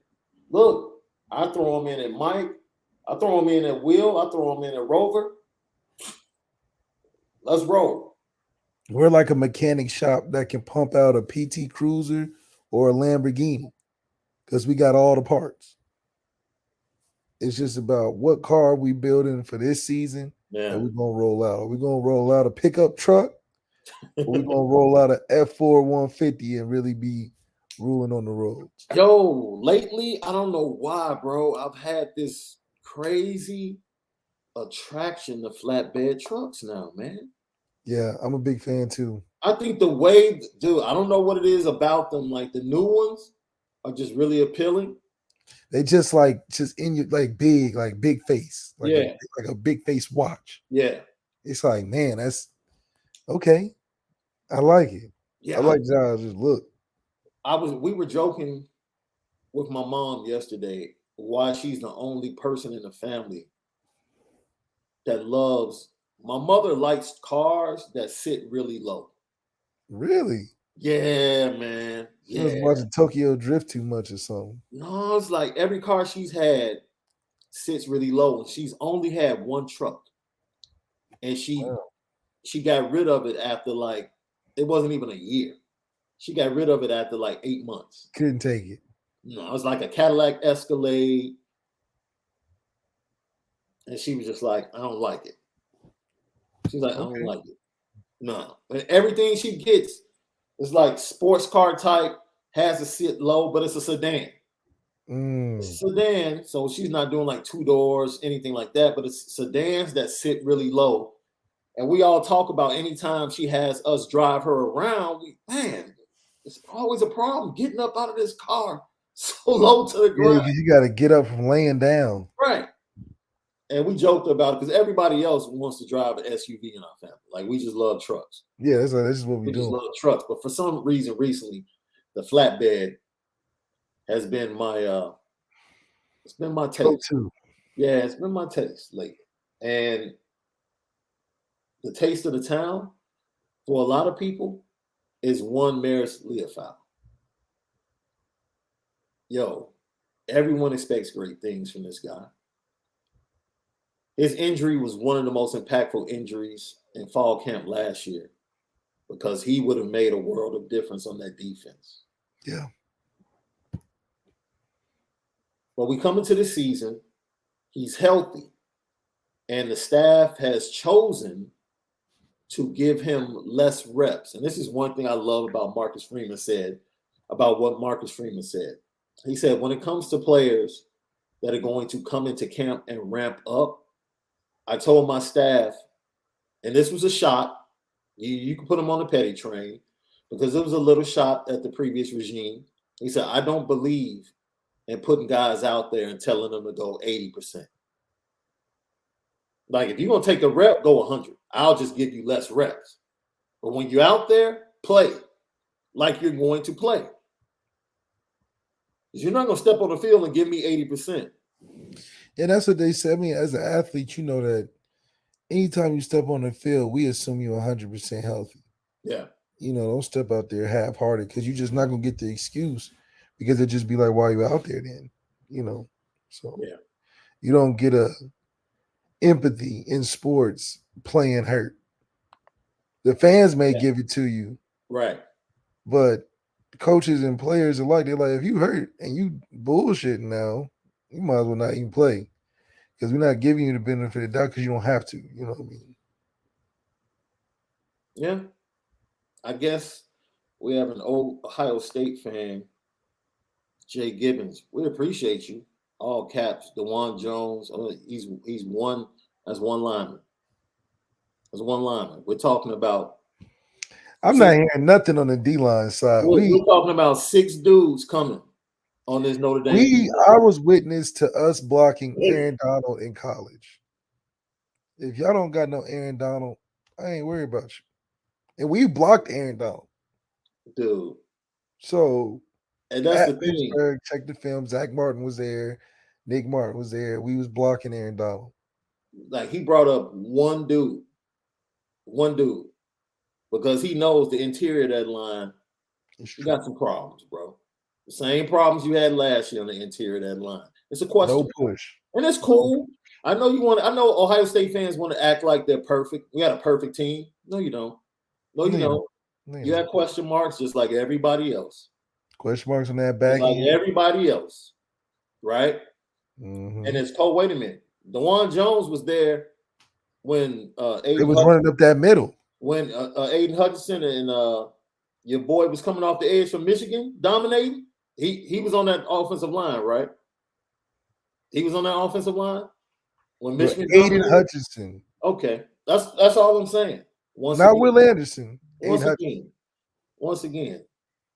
Look, I throw him in at Mike, I throw him in at Will, I throw him in at Rover. Let's roll. We're like a mechanic shop that can pump out a PT Cruiser or a Lamborghini because we got all the parts. It's just about what car we building for this season that we're gonna roll out. Are we gonna roll out a pickup truck? Or we gonna roll out an F4 150 and really be ruling on the roads? Yo, lately, I don't know why, bro. I've had this crazy attraction to flatbed trucks now, man. Yeah, I'm a big fan too. I think the way, dude, I don't know what it is about them. Like the new ones are just really appealing. They just in your like big face, like a big face watch. Yeah. It's like, man, that's okay. I like it. Yeah. I like how it just look. We were joking with my mom yesterday why she's the only person in the family that loves. My mother likes cars that sit really low. Really? Yeah, man. She was watching Tokyo Drift too much or something. No, it's like every car she's had sits really low, and she's only had one truck, and she got rid of it after like it wasn't even a year. She got rid of it after like 8 months. Couldn't take it. No, it was like a Cadillac Escalade, and she was just like, I don't like it. She's like, I don't like it. No, and everything she gets is like sports car type, has to sit low, but it's a sedan. It's a sedan, so she's not doing like 2 doors, anything like that, but it's sedans that sit really low. And we all talk about anytime she has us drive her around, man, it's always a problem getting up out of this car so low to the ground. Yeah, you got to get up from laying down. Right. And we joked about it because everybody else wants to drive an SUV in our family. Like, we just love trucks. Yeah, that's just what we do. We just love trucks. But for some reason recently, the flatbed has been my it's been my taste. Too. Yeah, it's been my taste lately. And the taste of the town for a lot of people is one Maris Leofow. Yo, everyone expects great things from this guy. His injury was one of the most impactful injuries in fall camp last year because he would have made a world of difference on that defense. Yeah. But we come into the season, he's healthy, and the staff has chosen to give him less reps. And this is one thing I love about Marcus Freeman said, about what Marcus Freeman said. He said, when it comes to players that are going to come into camp and ramp up, I told my staff, and this was a shot, you can put them on the petty train, because it was a little shot at the previous regime. He said, I don't believe in putting guys out there and telling them to go 80%. Like, if you're going to take a rep, go 100. I'll just give you less reps. But when you're out there, play like you're going to play. Because you're not going to step on the field and give me 80%. Yeah, that's what they said. I mean, as an athlete, you know that anytime you step on the field, we assume you're 100% healthy. Yeah. You know, don't step out there half-hearted because you're just not going to get the excuse because it'd just be like, why are you out there then? You know, so yeah. You don't get a empathy in sports playing hurt. The fans may give it to you. Right. But coaches and players alike, they're like, if you hurt and you bullshitting now, you might as well not even play because we're not giving you the benefit of the doubt because you don't have to. You know what I mean? Yeah. I guess we have an old Ohio State fan, Jay Gibbons. We appreciate you. All caps, DeJuan Jones. He's one as one lineman. As one lineman. We're talking about I'm not hearing nothing on the D-line side. We're talking about 6 dudes coming on this Notre Dame. I was witness to us blocking Aaron Donald in college. If y'all don't got no Aaron Donald, I ain't worried about you. And we blocked Aaron Donald. Dude. So, and that's the thing. Pittsburgh, check the film. Zach Martin was there. Nick Martin was there. We was blocking Aaron Donald. Like, he brought up one dude, because he knows the interior of that line, you got some problems, bro. The same problems you had last year on the interior of that line. It's a question. No push. And it's cool. I know Ohio State fans want to act like they're perfect. We got a perfect team. No, you don't. No, you don't. You have question marks just like everybody else. Question marks on that back end. Like everybody else. Right? Mm-hmm. And it's cold. Wait a minute. DeJuan Jones was there when it was running up that middle. When Aiden Hutchinson and your boy was coming off the edge from Michigan, dominating. He was on that offensive line, right? He was on that offensive line when Michigan. Aiden Hutchinson. Okay, that's all I'm saying. Not Will Anderson. Once again,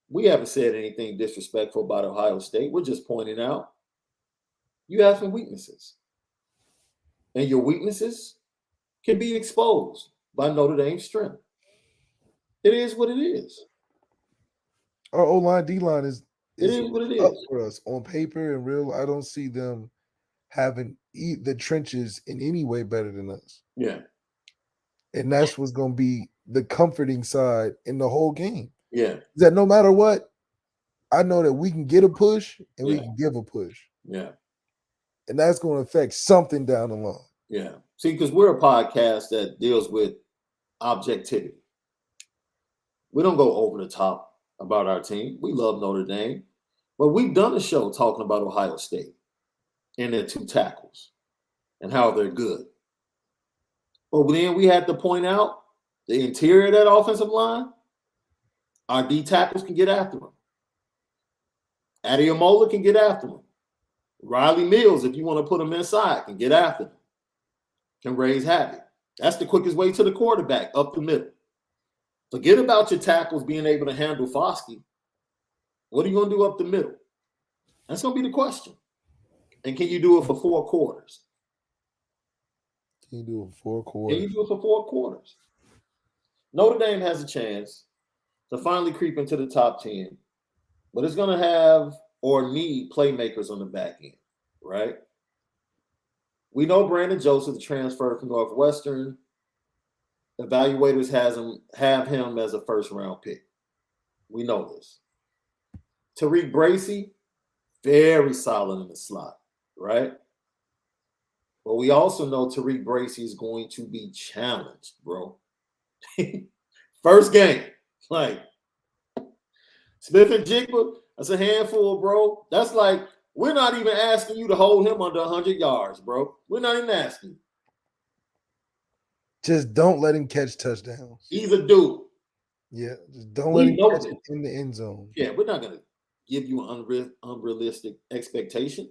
we haven't said anything disrespectful about Ohio State. We're just pointing out you have some weaknesses, and your weaknesses can be exposed by Notre Dame's strength. It is what it is. Our O-line, D-line is what it up is for us on paper and real. I don't see them having the trenches in any way better than us. Yeah. And that's what's going to be the comforting side in the whole game. Yeah. That no matter what, I know that we can get a push and we can give a push. Yeah. And that's going to affect something down the line. Yeah. See, because we're a podcast that deals with objectivity. We don't go over the top about our team. We love Notre Dame. But we've done a show talking about Ohio State and their 2 tackles and how they're good. But then we had to point out the interior of that offensive line, our D tackles can get after them. Adiomola can get after them. Riley Mills, if you want to put him inside, can get after them. Can raise havoc. That's the quickest way to the quarterback, up the middle. Forget about your tackles being able to handle Foskey. What are you going to do up the middle? That's going to be the question. And can you do it for 4 quarters? Can you do it for 4 quarters? Can you do it for 4 quarters? Notre Dame has a chance to finally creep into the top 10, but it's going to have or need playmakers on the back end, right? We know Brandon Joseph, the transfer from Northwestern. Evaluators have him as a first-round pick. We know this. Tariq Bracy, very solid in the slot, right? But we also know Tariq Bracy is going to be challenged, bro. First game, like Smith and Jigba, that's a handful, bro. That's like, we're not even asking you to hold him under 100 yards, bro. We're not even asking. Just don't let him catch touchdowns. He's a dude. Yeah, just don't let him catch it in the end zone. Yeah, we're not going to give you an unrealistic expectation.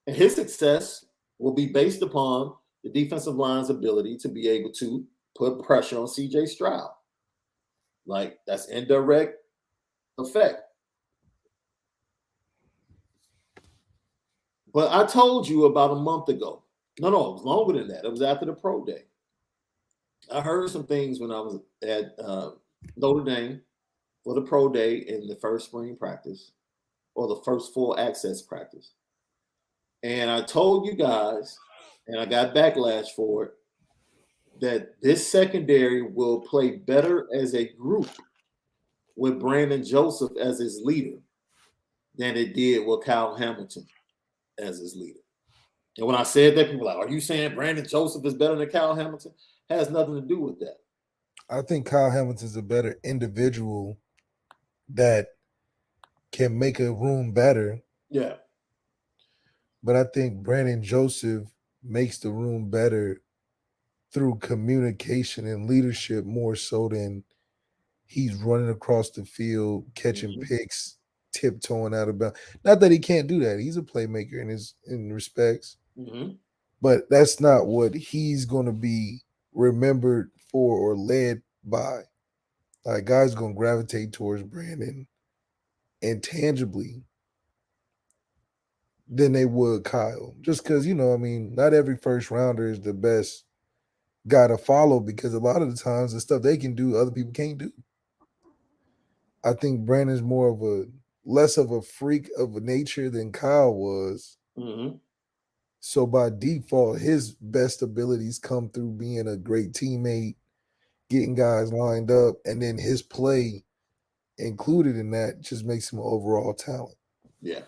And his success will be based upon the defensive line's ability to be able to put pressure on C.J. Stroud. Like, that's indirect effect. But I told you about a month ago. No, it was longer than that. It was after the pro day. I heard some things when I was at Notre Dame for the pro day in the first spring practice or the first full access practice. And I told you guys, and I got backlash for it, that this secondary will play better as a group with Brandon Joseph as his leader than it did with Kyle Hamilton as his leader. And when I said that, people were like, are you saying Brandon Joseph is better than Kyle Hamilton? Has nothing to do with that. I think Kyle Hamilton's a better individual that can make a room better. Yeah. But I think Brandon Joseph makes the room better through communication and leadership more so than he's running across the field, catching picks, tiptoeing out of bounds. Not that he can't do that. He's a playmaker in respects. But that's not what he's going to be remembered for or led by. Like guys gonna gravitate towards Brandon intangibly than they would Kyle. Just because, not every first rounder is the best guy to follow because a lot of the times the stuff they can do, other people can't do. I think Brandon's more of a less of a freak of a nature than Kyle was. Mm-hmm. So by default, his best abilities come through being a great teammate, getting guys lined up, and then his play included in that just makes him an overall talent. Yeah.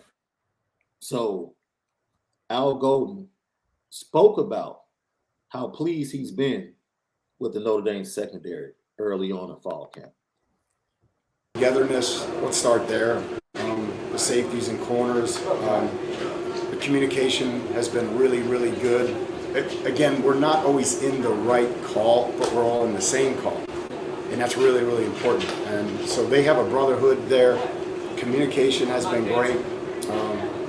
So Al Golden spoke about how pleased he's been with the Notre Dame secondary early on in fall camp. Togetherness, let's start there. The safeties and corners. The communication has been really, really good. Again, we're not always in the right call, but we're all in the same call. And that's really, really important. And so they have a brotherhood there. Communication has been great.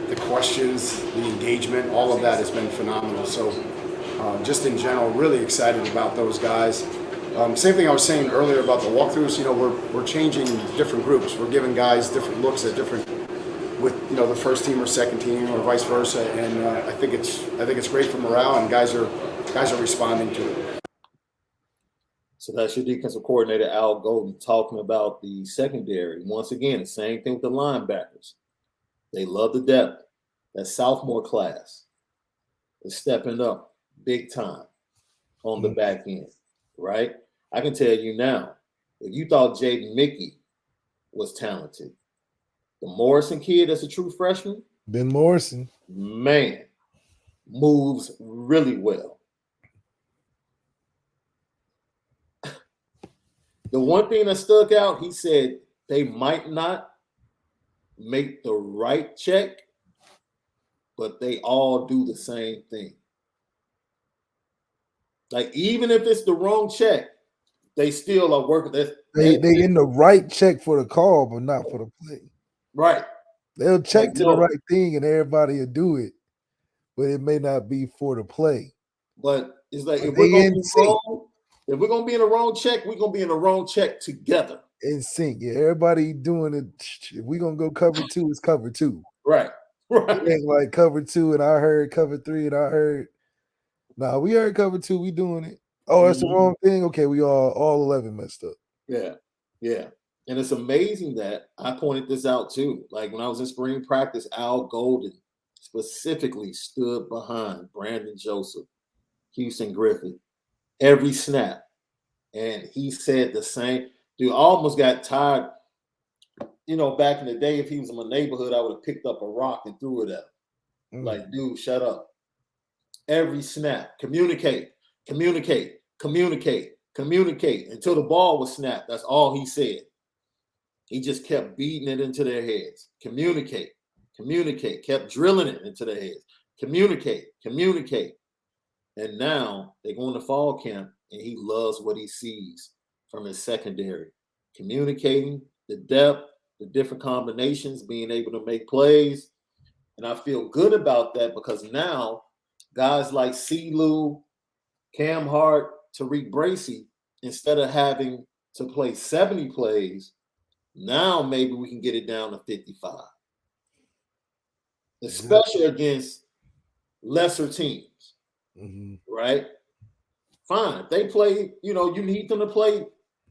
The questions, the engagement, all of that has been phenomenal. So just in general, really excited about those guys. Same thing I was saying earlier about the walkthroughs. We're changing different groups. We're giving guys different looks at different, with the first team or second team or vice versa. And I think it's great for morale, and guys are responding to it. So that's your defensive coordinator, Al Golden, talking about the secondary. Once again, the same thing with the linebackers. They love the depth. That sophomore class is stepping up big time on the back end, right? I can tell you now, if you thought Jaden Mickey was talented, the Morrison kid that's a true freshman, Ben Morrison, man, moves really well. The one thing that stuck out, he said they might not make the right check, but they all do the same thing. Like, even if it's the wrong check, they still are working. They in the right check for the call, but not for the play. Right. They'll check to the right thing and everybody will do it, but it may not be for the play. But it's like, if we're going to be in the wrong check, we're going to be in the wrong check together. In sync. Yeah, everybody doing it. If we're going to go cover 2, it's cover 2. Right. Right. It ain't like cover 2 and I heard cover 3 and I heard. Nah, we heard cover 2. We doing it. Oh, that's the wrong thing. Okay, we all 11 messed up. Yeah, yeah. And it's amazing that I pointed this out too. Like when I was in spring practice, Al Golden specifically stood behind Brandon Joseph, Houston Griffith, every snap. And he said the same. Dude, I almost got tired. Back in the day, if he was in my neighborhood, I would have picked up a rock and threw it at him. Like, dude, shut up. Every snap, communicate until the ball was snapped. That's all he said. He just kept beating it into their heads. Communicate, kept drilling it into their heads. Communicate. And now they're going to fall camp, and he loves what he sees from his secondary. Communicating, the depth, the different combinations, being able to make plays. And I feel good about that because now guys like CeeLou, Cam Hart, Tariq Bracy, instead of having to play 70 plays, now maybe we can get it down to 55. Especially against lesser teams, right? Fine. If they play, you need them to play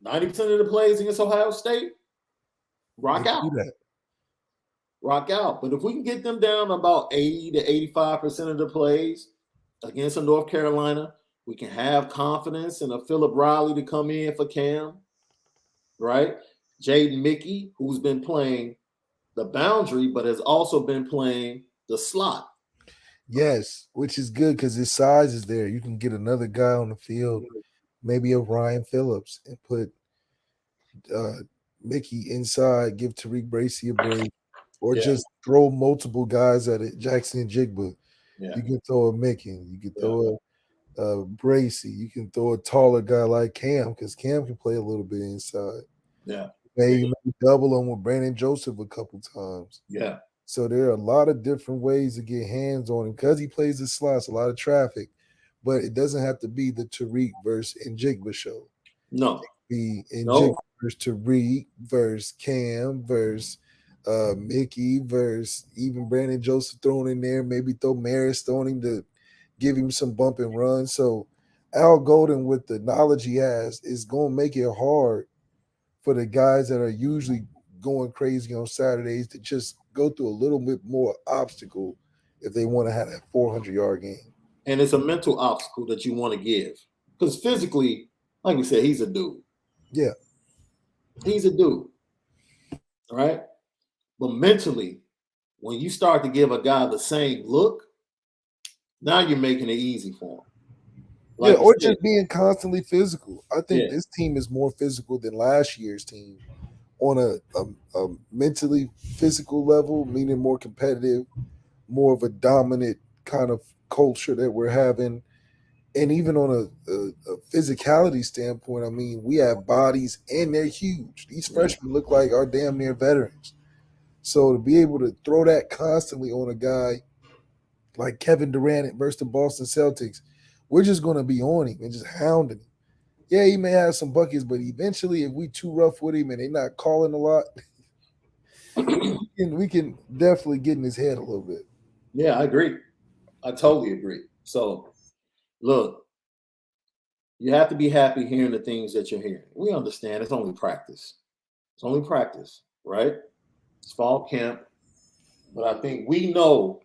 90% of the plays against Ohio State, rock out. But if we can get them down about 80 to 85% of the plays against a North Carolina, we can have confidence in a Philip Riley to come in for Cam, right? Jaden Mickey, who's been playing the boundary, but has also been playing the slot. Yes, which is good because his size is there. You can get another guy on the field, maybe a Ryan Phillips, and put Mickey inside, give Tariq Bracy a break, or just throw multiple guys at it. Jackson and Jigba. Yeah. You can throw a Mickey. You can throw a Bracy. You can throw a taller guy like Cam because Cam can play a little bit inside. Yeah. Maybe double him with Brandon Joseph a couple times. Yeah. So there are a lot of different ways to get hands on him because he plays the slots, a lot of traffic, but it doesn't have to be the Tariq versus Njigba show. No. Be Njigba versus Tariq, versus Cam, versus Mickey, versus even Brandon Joseph thrown in there. Maybe throw Maris throwing him to give him some bump and run. So Al Golden, with the knowledge he has, is going to make it hard for the guys that are usually going crazy on Saturdays to just go through a little bit more obstacle if they want to have that 400-yard game. And it's a mental obstacle that you want to give. Because physically, like we said, he's a dude. Yeah. He's a dude. All right. But mentally, when you start to give a guy the same look, now you're making it easy for him. Like or just being constantly physical. I think this team is more physical than last year's team on a mentally physical level, meaning more competitive, more of a dominant kind of culture that we're having. And even on a physicality standpoint, I mean, we have bodies and they're huge. These freshmen look like our damn near veterans. So to be able to throw that constantly on a guy like Kevin Durant versus the Boston Celtics, we're just going to be on him and just hounding him. Yeah, he may have some buckets, but eventually if we too rough with him and they're not calling a lot, we can definitely get in his head a little bit. Yeah, I agree. I totally agree. So, look, you have to be happy hearing the things that you're hearing. We understand it's only practice. It's only practice, right? It's fall camp. But I think we know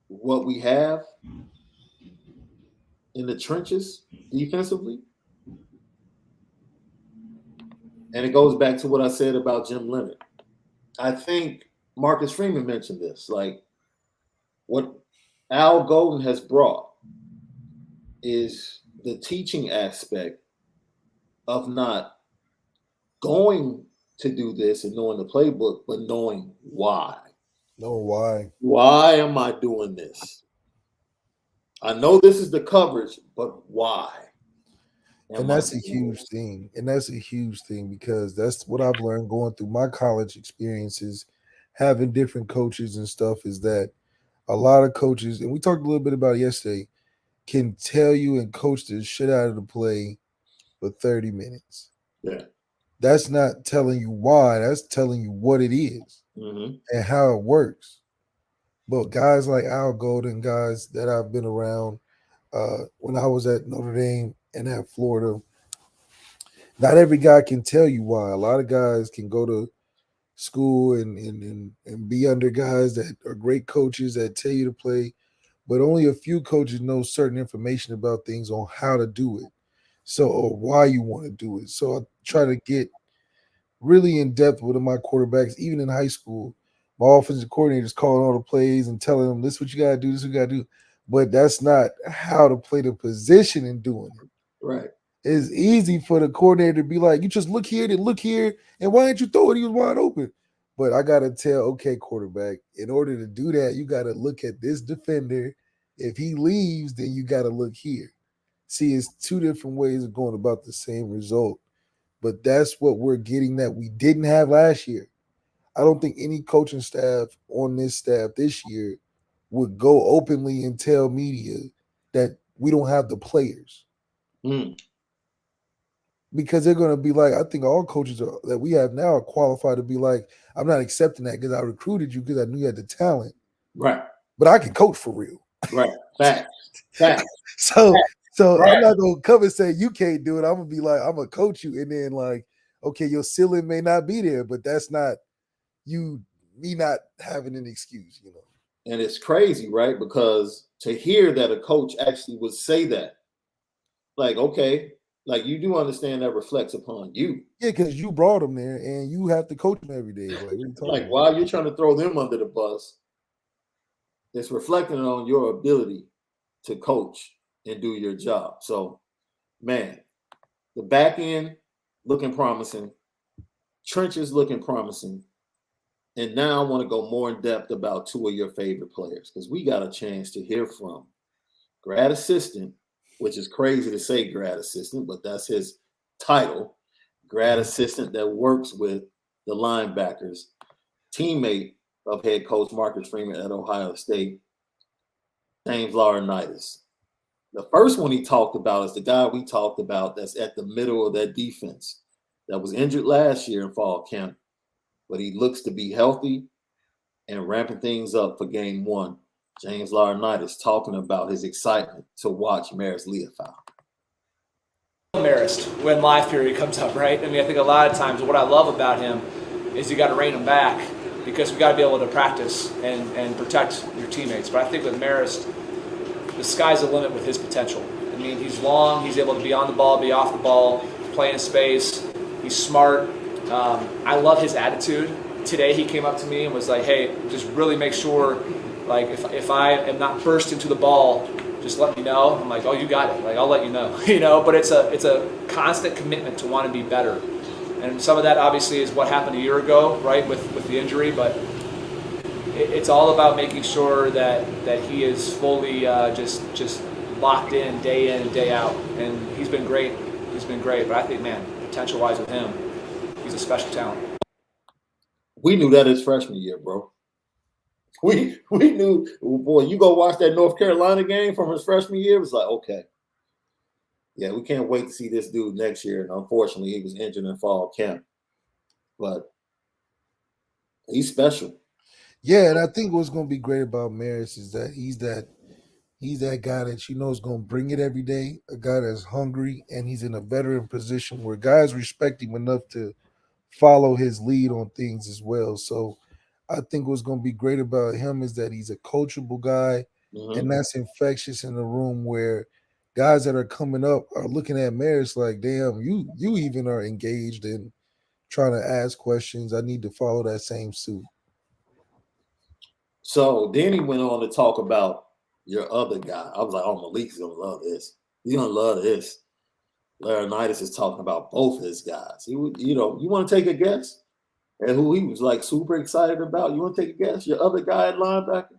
what we have in the trenches defensively. And it goes back to what I said about Jim Leonard. I think Marcus Freeman mentioned this. Like, what Al Golden has brought is the teaching aspect of not going to do this and knowing the playbook, but knowing why. Know why. Why am I doing this? I know this is the coverage, but why? And that's a huge thing. And that's a huge thing because that's what I've learned going through my college experiences, having different coaches and stuff, is that a lot of coaches, and we talked a little bit about it yesterday, can tell you and coach the shit out of the play for 30 minutes. Yeah. That's not telling you why. That's telling you what it is and how it works. But guys like Al Golden, guys that I've been around when I was at Notre Dame and at Florida, not every guy can tell you why. A lot of guys can go to school and be under guys that are great coaches that tell you to play, but only a few coaches know certain information about things on how to do it. So, or why you want to do it. So I try to get really in depth with my quarterbacks, even in high school. My offensive coordinator's calling all the plays and telling them, this is what you got to do, this is what you got to do. But that's not how to play the position in doing it. Right. It's easy for the coordinator to be like, you just look here, then look here, and why didn't you throw it? He was wide open. But I got to tell, okay, quarterback, in order to do that, you got to look at this defender. If he leaves, then you got to look here. See, it's two different ways of going about the same result. But that's what we're getting that we didn't have last year. I don't think any coaching staff on this staff this year would go openly and tell media that we don't have the players. Because they're going to be like, I think all coaches that we have now are qualified to be like, I'm not accepting that because I recruited you because I knew you had the talent. Right. But I can coach for real. Right. Fact. So right. I'm not going to come and say you can't do it. I'm going to be like, I'm going to coach you. And then like, okay, your ceiling may not be there, but that's not me not having an excuse, you know. And it's crazy, right? Because to hear that a coach actually would say that, like, okay, like you do understand that reflects upon you. Yeah, because you brought them there and you have to coach them every day. Like while you're trying to throw them under the bus, it's reflecting on your ability to coach and do your job. So, man, the back end looking promising, trenches looking promising. And now I want to go more in depth about two of your favorite players because we got a chance to hear from grad assistant, which is crazy to say grad assistant, but that's his title, grad assistant that works with the linebackers, teammate of head coach Marcus Freeman at Ohio State, James Laurinaitis. The first one he talked about is the guy we talked about that's at the middle of that defense that was injured last year in fall camp, but he looks to be healthy and ramping things up for game one. James Laurinaitis talking about his excitement to watch Marist Liufau. Marist when live period comes up, right? I mean, I think a lot of times what I love about him is you got to rein him back because we got to be able to practice and protect your teammates. But I think with Marist, the sky's the limit with his potential. I mean, he's long, he's able to be on the ball, be off the ball, play in space. He's smart. I love his attitude. Today he came up to me and was like, hey, just really make sure, like, if I am not bursting to the ball, just let me know. I'm like, oh, you got it. Like, I'll let you know. But it's a constant commitment to want to be better. And some of that obviously is what happened a year ago, right, with the injury. But it's all about making sure that he is fully just locked in and day out. And he's been great. He's been great. But I think, man, potential-wise with him, he's a special talent. We knew that his freshman year, bro. We knew, boy, you go watch that North Carolina game from his freshman year, it was like, okay. Yeah, we can't wait to see this dude next year. And unfortunately, he was injured in fall camp. But he's special. Yeah, and I think what's going to be great about Marist is that he's that guy that you know is going to bring it every day, a guy that's hungry, and he's in a veteran position where guys respect him enough to follow his lead on things as well. So I think what's going to be great about him is that he's a coachable guy, and that's infectious in a room where guys that are coming up are looking at Marist like, damn, you even are engaged in trying to ask questions. I need to follow that same suit. So then he went on to talk about your other guy. I was like, oh, Malik's going to love this. He's going to love this. Laurinaitis is talking about both of his guys. You want to take a guess at who he was like super excited about? You want to take a guess? Your other guy at linebacker?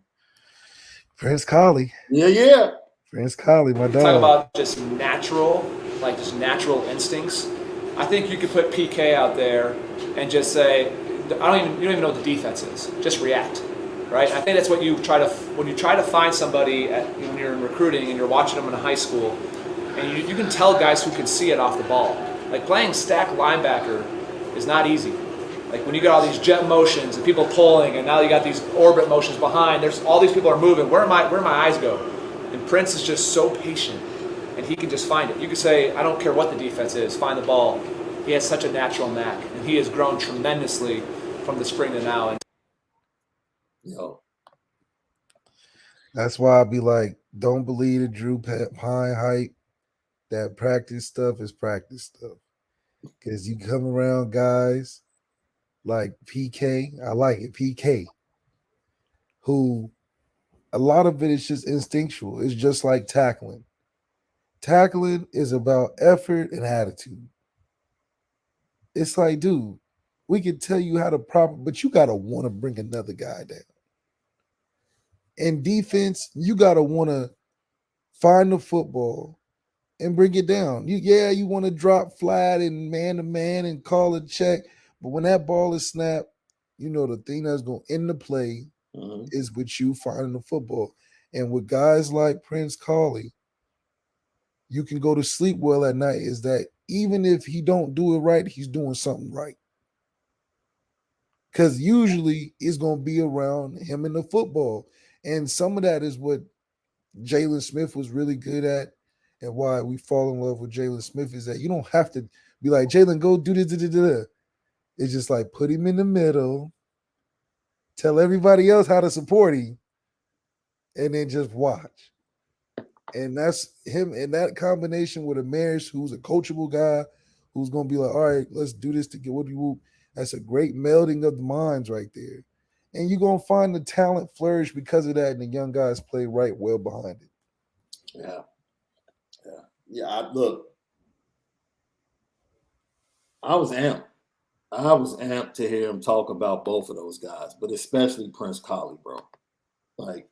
Prince Collie. Yeah. Prince Collie, my dog. Talk about just natural instincts. I think you could put PK out there and just say, you don't even know what the defense is. Just react, right? I think that's what when you try to find somebody when you're in recruiting and you're watching them in high school, and you can tell guys who can see it off the ball. Like playing stack linebacker is not easy. Like when you got all these jet motions and people pulling, and now you got these orbit motions behind. There's all these people are moving. Where my eyes go? And Prince is just so patient, and he can just find it. You could say, I don't care what the defense is, find the ball. He has such a natural knack, and he has grown tremendously from the spring to now. And that's why I'd be like, don't believe the Drew Pine hype. That practice stuff is practice stuff. Because you come around guys like PK, I like it, PK, who a lot of it is just instinctual. It's just like tackling. Tackling is about effort and attitude. It's like, dude, we can tell you how to but you got to want to bring another guy down. In defense, you got to want to find the football and bring it down. You want to drop flat and man-to-man and call a check, but when that ball is snapped, the thing that's going to end the play is with you finding the football. And with guys like Prince Collie, you can go to sleep well at night is that even if he don't do it right, he's doing something right. Because usually it's going to be around him and the football. And some of that is what Jalen Smith was really good at, and why we fall in love with Jalen Smith is that you don't have to be like, Jalen, go do this. It's just like put him in the middle, tell everybody else how to support him, and then just watch. And that's him in that combination with a Marist who's a coachable guy who's going to be like, all right, let's do this to get what we want. That's a great melding of the minds right there. And you're going to find the talent flourish because of that, and the young guys play right well behind it. Yeah. Look, I was amped to hear him talk about both of those guys, but especially Prince Collie, bro. Like,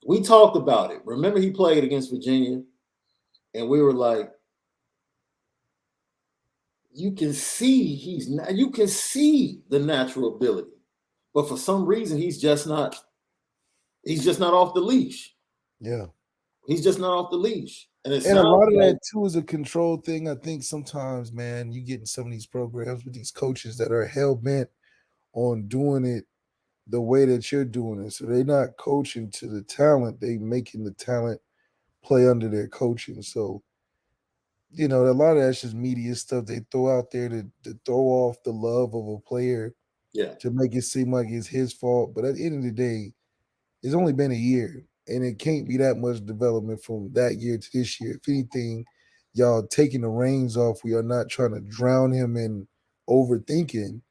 we talked about it. Remember he played against Virginia, and we were like, you can see the natural ability, but for some reason he's just not off the leash. Yeah. He's just not off the leash. And it And a sounds lot of like that too is a control thing. I think sometimes, man, you get in some of these programs with these coaches that are hell bent on doing it the way that you're doing it. So they're not coaching to the talent; they making the talent play under their coaching. So a lot of that's just media stuff they throw out there to throw off the love of a player yeah, to make it seem like it's his fault. But at the end of the day, it's only been a year, and it can't be that much development from that year to this year. If anything, y'all taking the reins off. We are not trying to drown him in overthinking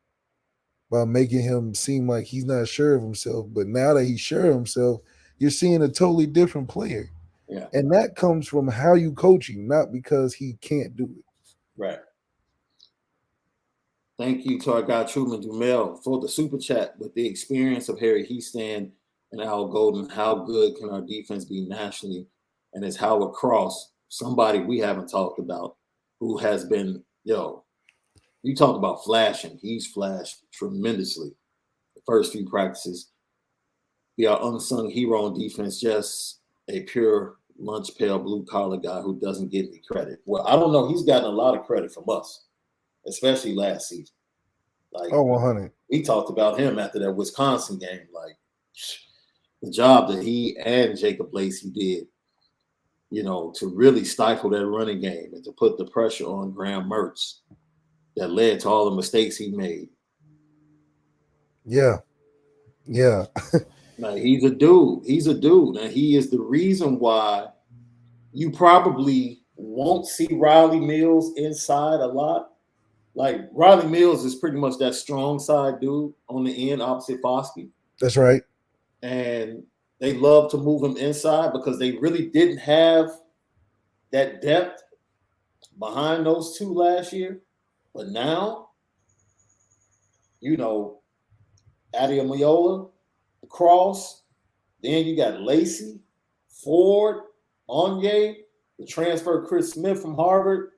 by making him seem like he's not sure of himself. But now that he's sure of himself, you're seeing a totally different player. yeah, And that comes from how you coaching, not because he can't do it. right. Thank you to our guy Truman Dumel for the super chat. With the experience of Harry Heastand and Al Golden, how good can our defense be nationally? And it's Howard Cross, somebody we haven't talked about, who has been, you talk about flashing. He's flashed tremendously the first few practices. Be our unsung hero on defense, just a pure lunch pail blue collar guy who doesn't get any credit. Well, I don't know. He's gotten a lot of credit from us, especially last season. Like, 100. we talked about him after that Wisconsin game. Like, the job that he and Jacob Lacey did, to really stifle that running game and to put the pressure on Graham Mertz that led to all the mistakes he made. Yeah. Yeah. Like, he's a dude. He's a dude. And he is the reason why you probably won't see Riley Mills inside a lot. Like, Riley Mills is pretty much that strong side dude on the end opposite Foskey. That's right. And they love to move him inside because they really didn't have that depth behind those two last year. But now, Adeomola, Cross, then you got Lacey, Ford, Onye, the transfer Chris Smith from Harvard.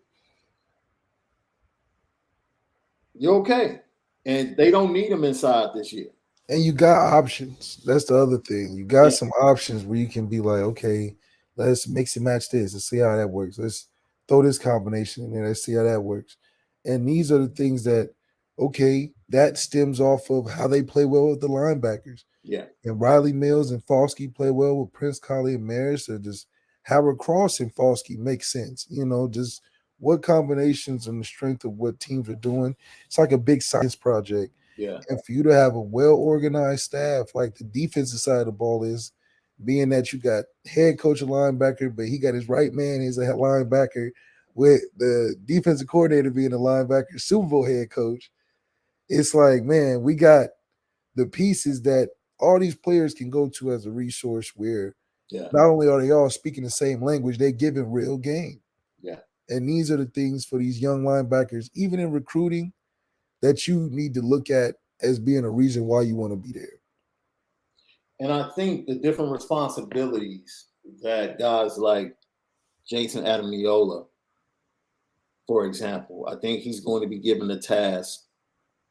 You're okay. And they don't need him inside this year. And you got options. That's the other thing. You got some options where you can be like, okay, let's mix and match this. Let's see how that works. Let's throw this combination in there. Let's see how that works. And these are the things that, okay, that stems off of how they play well with the linebackers. Yeah. And Riley Mills and Foskey play well with Prince Collie and Maris, or just Howard Cross and Foskey make sense. Just what combinations and the strength of what teams are doing. It's like a big science project. Yeah. And for you to have a well-organized staff like the defensive side of the ball is, being that you got head coach and linebacker, but he got his right man as a linebacker, with the defensive coordinator being a linebacker, Super Bowl head coach. It's like, man, we got the pieces that all these players can go to as a resource where not only are they all speaking the same language, they're giving real game. Yeah. And these are the things for these young linebackers, even in recruiting, that you need to look at as being a reason why you want to be there. And I think the different responsibilities that guys like Jason Adamiola, for example, I think he's going to be given the task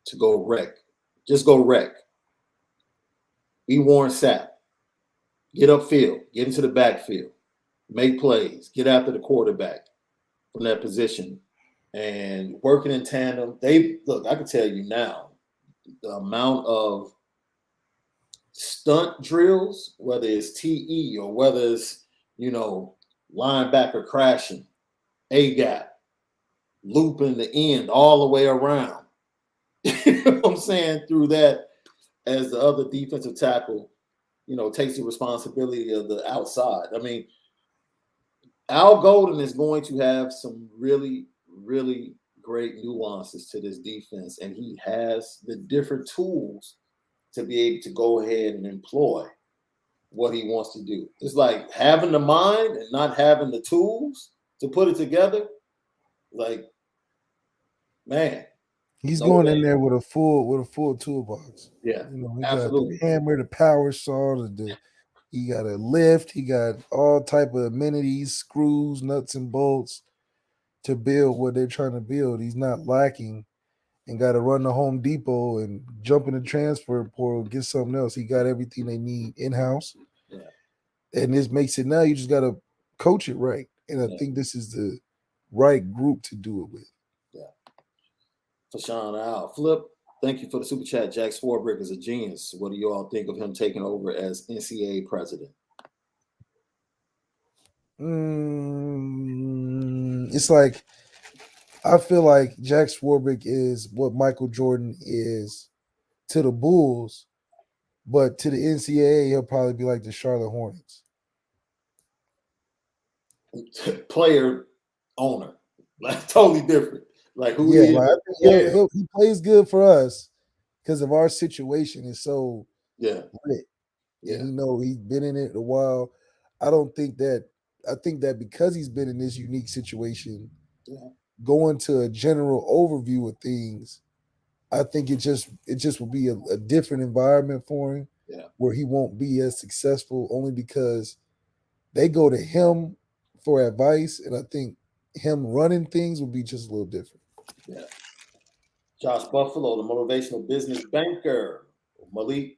to go wreck. Just go wreck. Be Warren Sapp. Get upfield. Get into the backfield. Make plays. Get after the quarterback from that position. And working in tandem. I can tell you now, the amount of stunt drills, whether it's TE or whether it's, linebacker crashing, A-gap, looping the end all the way around. You know what I'm saying? Through that, as the other defensive tackle, takes the responsibility of the outside. I mean, Al Golden is going to have some really, really great nuances to this defense, and he has the different tools to be able to go ahead and employ what he wants to do. It's like having the mind and not having the tools to put it together. Like, man, he's going in there with a full toolbox. Yeah, he absolutely. got the hammer, the power saw, he got a lift, he got all type of amenities, screws, nuts, and bolts to build what they're trying to build. He's not lacking and got to run to Home Depot and jump in the transfer portal, get something else. He got everything they need in-house. Yeah. And this makes it now you just got to coach it right. And I think this is the right group to do it with. Yeah. For Shaun Al. Flip, thank you for the super chat. Jack Swarbrick is a genius. What do you all think of him taking over as NCAA president? It's like I feel like Jack Swarbrick is what Michael Jordan is to the Bulls, but to the NCAA, he'll probably be like the Charlotte Hornets. Player, owner, like totally different. Like who Yeah, he is, like, he plays good for us because of our situation is so lit. Yeah. And he's been in it a while. I think that because he's been in this unique situation, going to a general overview of things, I think it just will be a different environment for him, where he won't be as successful only because they go to him for advice, and I think him running things will be just a little different. Yeah. Josh Buffalo, the motivational business banker. Malik,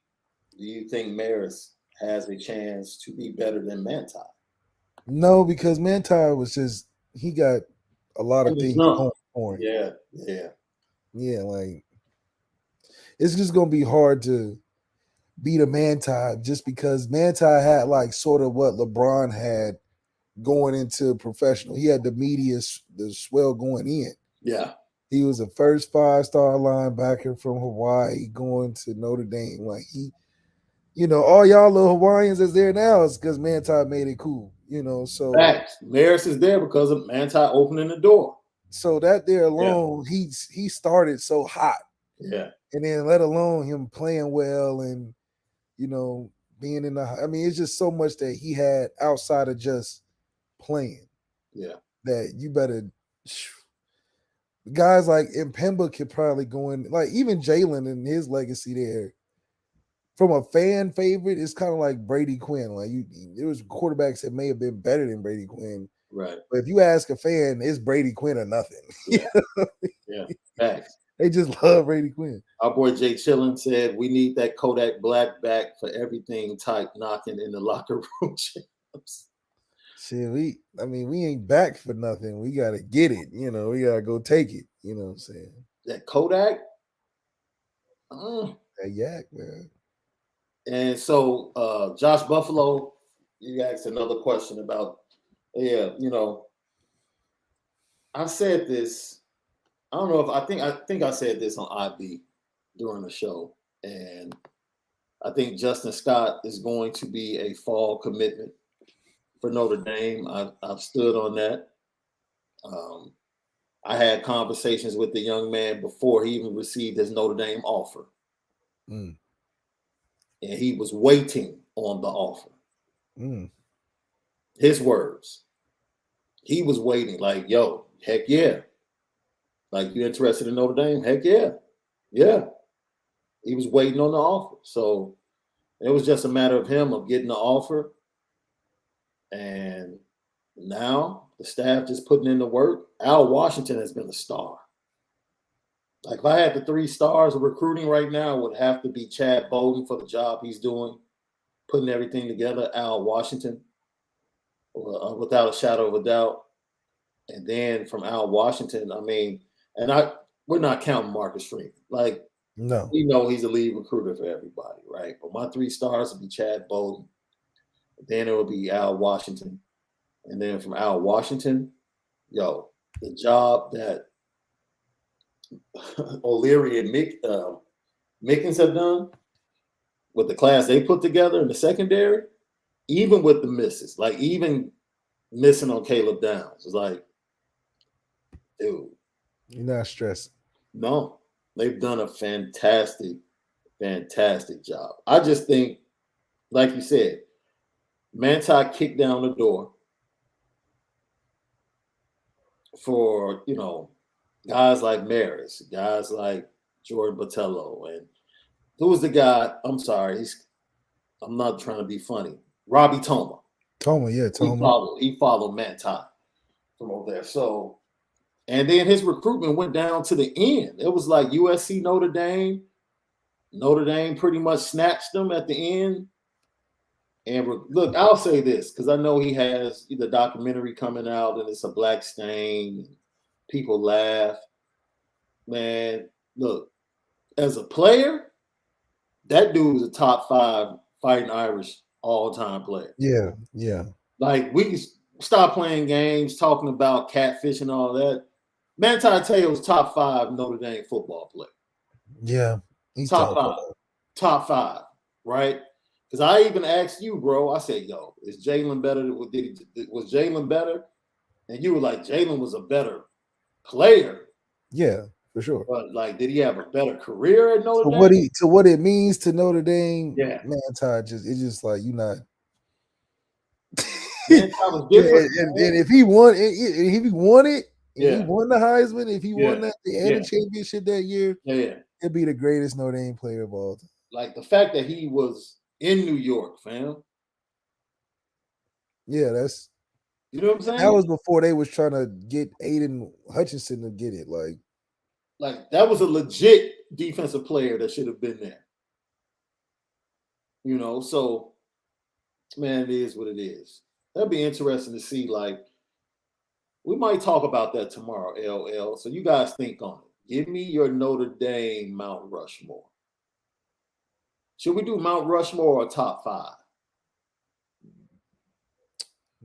do you think Maris has a chance to be better than Manti? No, because Manti he got a lot of things going for him. Yeah. Like it's just gonna be hard to beat a Manti just because Manti had like sort of what LeBron had going into professional. He had the media, the swell going in. Yeah. He was a first 5-star linebacker from Hawaii going to Notre Dame. Like all y'all little Hawaiians that's there now is because Manti made it cool. So facts. Maris is there because of Manti opening the door. So that there alone, he started so hot. Yeah. And then let alone him playing well and being in it's just so much that he had outside of just playing. Yeah. That you better guys like Mpemba could probably go in, like even Jalen and his legacy there. From a fan favorite, it's kind of like Brady Quinn. Like there was quarterbacks that may have been better than Brady Quinn. Right. But if you ask a fan, it's Brady Quinn or nothing. Yeah. Facts. They just love Brady Quinn. Our boy Jay Chillin said we need that Kodak Black back for everything type knocking in the locker room. Shit, we ain't back for nothing. We gotta get it. We gotta go take it. You know what I'm saying? That Kodak? That yak, man. And so Josh Buffalo, you asked another question about, I said this. I don't know if I think I said this on IB during the show, and I think Justin Scott is going to be a fall commitment for Notre Dame. I've stood on that. I had conversations with the young man before he even received his Notre Dame offer. And he was waiting on the offer. His words. He was waiting like, yo, heck yeah. Like, you interested in Notre Dame? Heck yeah. Yeah. He was waiting on the offer. So it was just a matter of him of getting the offer. And now the staff just putting in the work. Al Washington has been a star. Like, if I had the 3 stars of recruiting right now, it would have to be Chad Bowden for the job he's doing, putting everything together. Al Washington, without a shadow of a doubt. And then from Al Washington, we're not counting Marcus Freeman. Like, no, we know he's a lead recruiter for everybody, right? But my 3 stars would be Chad Bowden. Then it would be Al Washington. And then from Al Washington, the job that O'Leary and Mickens have done with the class they put together in the secondary, even with the misses, like even missing on Caleb Downs, is like, dude. You're not stressing. No, they've done a fantastic job. I just think, like you said, Manti kicked down the door for, guys like Maris, guys like Jordan Botello, and who was the guy? I'm sorry, I'm not trying to be funny. Robbie Toma. Toma. He followed Manti from over there. So, and then his recruitment went down to the end. It was like USC, Notre Dame. Notre Dame pretty much snatched them at the end. And look, I'll say this because I know he has the documentary coming out and it's a black stain. People laugh. Man, look, as a player, that dude is a top 5 fighting Irish all-time player. Yeah, yeah. Like, we can stop playing games, talking about catfish and all that. Manti Te'o's top 5 Notre Dame football player. Yeah. He's top 5. Top 5, right? Because I even asked you, bro, I said, yo, is Jalen better? Was Jalen better? And you were like, Jalen was a better player. Yeah, for sure. But, like, did he have a better career at Notre Dame? What it means to Notre Dame, yeah. Manti it's just like, you're not. Was different, and if he won it, yeah. he won the Heisman, if he won that the championship that year, it'd be the greatest Notre Dame player of all time. Like the fact that he was in New York, fam. Yeah, that's, you know what I'm saying? That was before they was trying to get Aiden Hutchinson to get it. Like that was a legit defensive player that should have been there. You know, so man, it is what it is. That'd be interesting to see. Like, we might talk about that tomorrow, LL. So you guys think on it. Give me your Notre Dame Mount Rushmore. Should we do Mount Rushmore or top 5?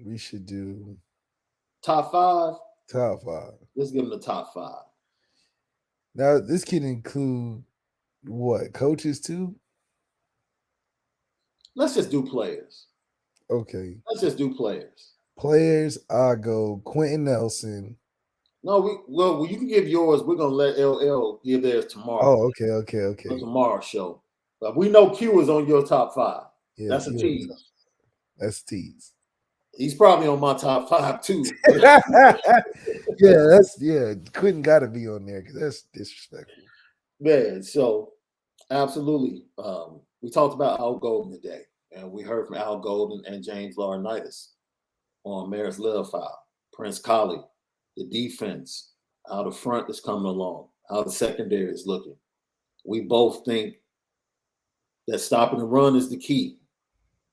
We should do top 5. Top 5. Let's give them the top 5. Now, this can include what? Coaches too? Let's just do players. Okay. Let's just do players. Players, I go Quentin Nelson. No, well, you can give yours. We're gonna let LL give theirs tomorrow. Oh, okay. For tomorrow's show. But we know Q is on your top 5. Yeah, that's a tease. That's tease. He's probably on my top 5 too. Quentin got to be on there because that's disrespectful. Man, so absolutely. We talked about Al Golden today, and we heard from Al Golden and James Laurinaitis on Maris Love File, Prince Colley, the defense, how the front is coming along, how the secondary is looking. We both think that stopping the run is the key.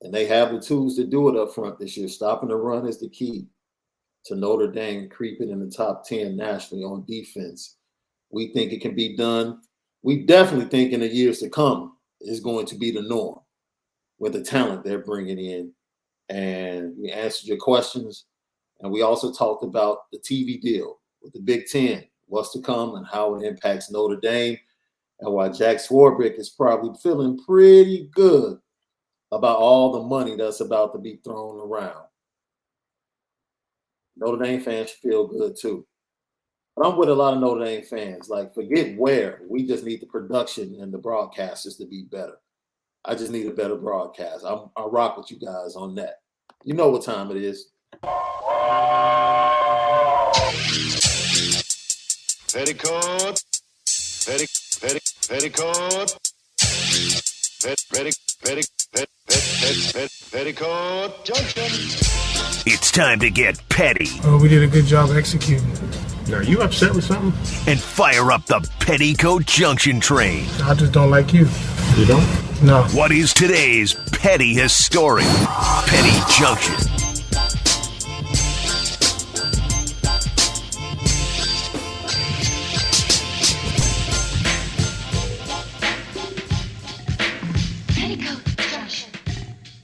And they have the tools to do it up front this year. Stopping the run is the key to Notre Dame creeping in the top 10 nationally on defense. We think it can be done. We definitely think in the years to come is going to be the norm with the talent they're bringing in. And we answered your questions. And we also talked about the TV deal with the Big Ten, what's to come and how it impacts Notre Dame, and why Jack Swarbrick is probably feeling pretty good about all the money that's about to be thrown around. Notre Dame fans feel good too. But I'm with a lot of Notre Dame fans. Like, forget where. We just need the production and the broadcasters to be better. I just need a better broadcast. I rock with you guys on that. You know what time it is. Petticoat. Petticoat. Petticoat Junction. It's time to get petty. Oh, we did a good job executing. Are you upset with something? And fire up the Petticoat Junction train. I just don't like you. You don't? No. What is today's petty history? Petty Junction.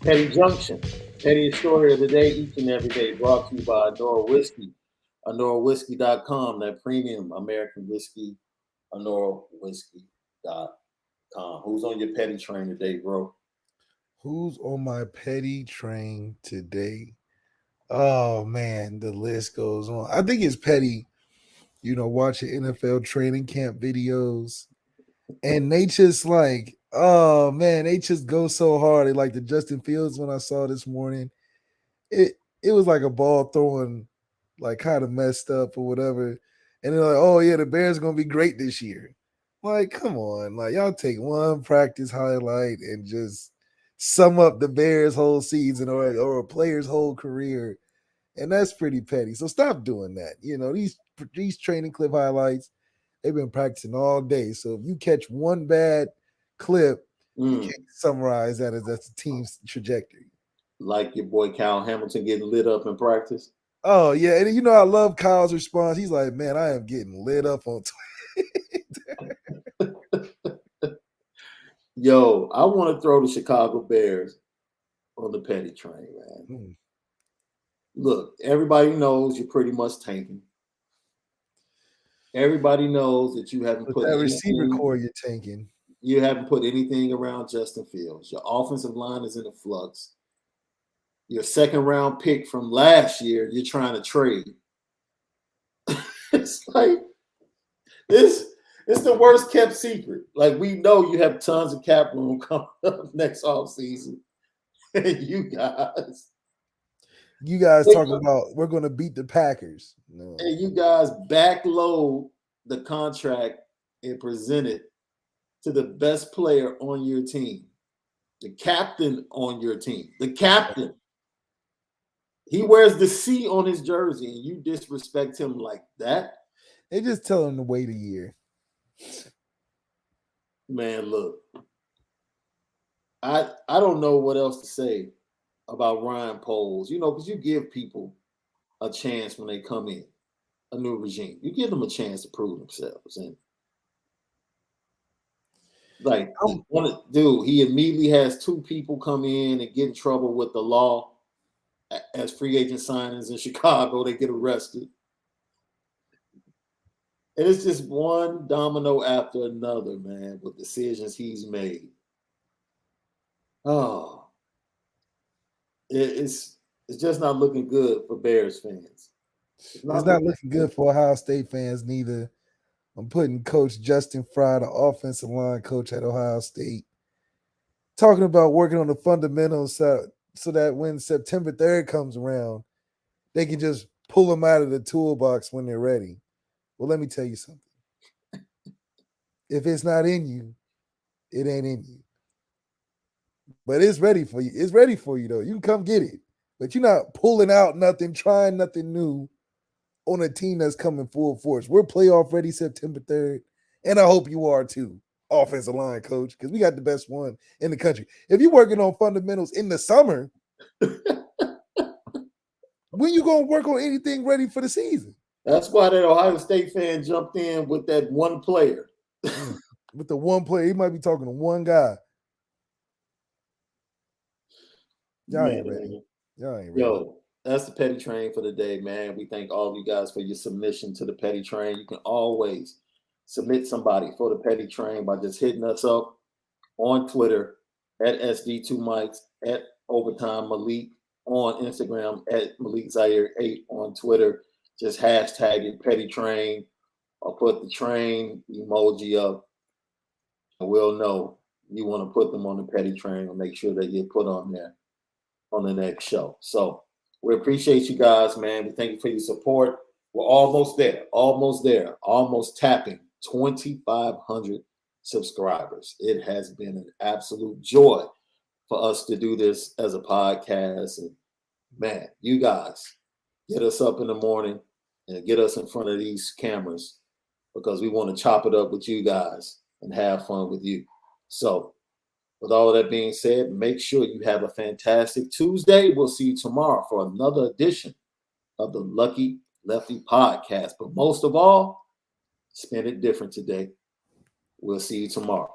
Petty Junction. Petty story of the day, each and every day, brought to you by Onora Whisky. OnoraWhisky.com, that premium American whiskey. OnoraWhisky.com. Who's on your petty train today, bro? Who's on my petty train today? Oh, man, the list goes on. I think it's petty, watching NFL training camp videos. And they just like, oh man, they just go so hard. They like the Justin Fields one I saw this morning. It was like a ball throwing, like kind of messed up or whatever. And they're like, oh yeah, the Bears are gonna be great this year. Like, come on, like y'all take one practice highlight and just sum up the Bears' whole season or a player's whole career, and that's pretty petty. So stop doing that. These training clip highlights. They've been practicing all day. So if you catch one bad clip, you can't summarize that as that's the team's trajectory. like your boy Kyle Hamilton getting lit up in practice. Oh yeah, and you know I love Kyle's response. He's like, "Man, I am getting lit up on Twitter." Yo, I want to throw the Chicago Bears on the petty train, man. Look, everybody knows you're pretty much tanking. Everybody knows that you haven't put that receiver anything, core you're tanking. you haven't put anything around Justin Fields. Your offensive line is in a flux. Your second round pick from last year, you're trying to trade. It's like this. It's the worst kept secret. Like, we know you have tons of cap room coming up next offseason. You guys talking about we're going to beat the Packers. No. And you guys backload the contract and present it to the best player on your team, the captain on your team, the captain. He wears the C on his jersey, and you disrespect him like that. They just tell him to wait a year. Man, look, I don't know what else to say about Ryan Poles, because you give people a chance when they come in, a new regime. You give them a chance to prove themselves. And like, he immediately has two people come in and get in trouble with the law as free agent signings in Chicago. They get arrested. And it's just one domino after another, man, with decisions he's made. Oh, it's just not looking good for Bears fans. It's not looking good for Ohio State fans neither. I'm putting Coach Justin Fry, the offensive line coach at Ohio State, talking about working on the fundamentals so that when September 3rd comes around, they can just pull them out of the toolbox when they're ready. Well, let me tell you something. If it's not in you, it ain't in you. But it's ready for you. It's ready for you, though. You can come get it. But you're not pulling out nothing, trying nothing new on a team that's coming full force. We're playoff ready September 3rd. And I hope you are too, offensive line coach, because we got the best one in the country. If you're working on fundamentals in the summer, when you going to work on anything ready for the season? That's why that Ohio State fan jumped in with that one player. With the one player. He might be talking to one guy. Y'all ain't ready. Yo, that's the petty train for the day, man. We thank all of you guys for your submission to the petty train. You can always submit somebody for the petty train by just hitting us up on Twitter at SD2Mics, at Overtime Malik, on Instagram at Malik Zaire 8 on Twitter. Just hashtag it petty train or put the train emoji up, and we'll know you want to put them on the petty train and make sure that you put on there on the next show. So we appreciate you guys, man. We thank you for your support. We're almost there, almost tapping 2,500 subscribers. It has been an absolute joy for us to do this as a podcast. And man, you guys get us up in the morning and get us in front of these cameras because we want to chop it up with you guys and have fun with you. So with all of that being said, make sure you have a fantastic Tuesday. We'll see you tomorrow for another edition of the Lucky Lefty podcast. But most of all, spend it different today. We'll see you tomorrow.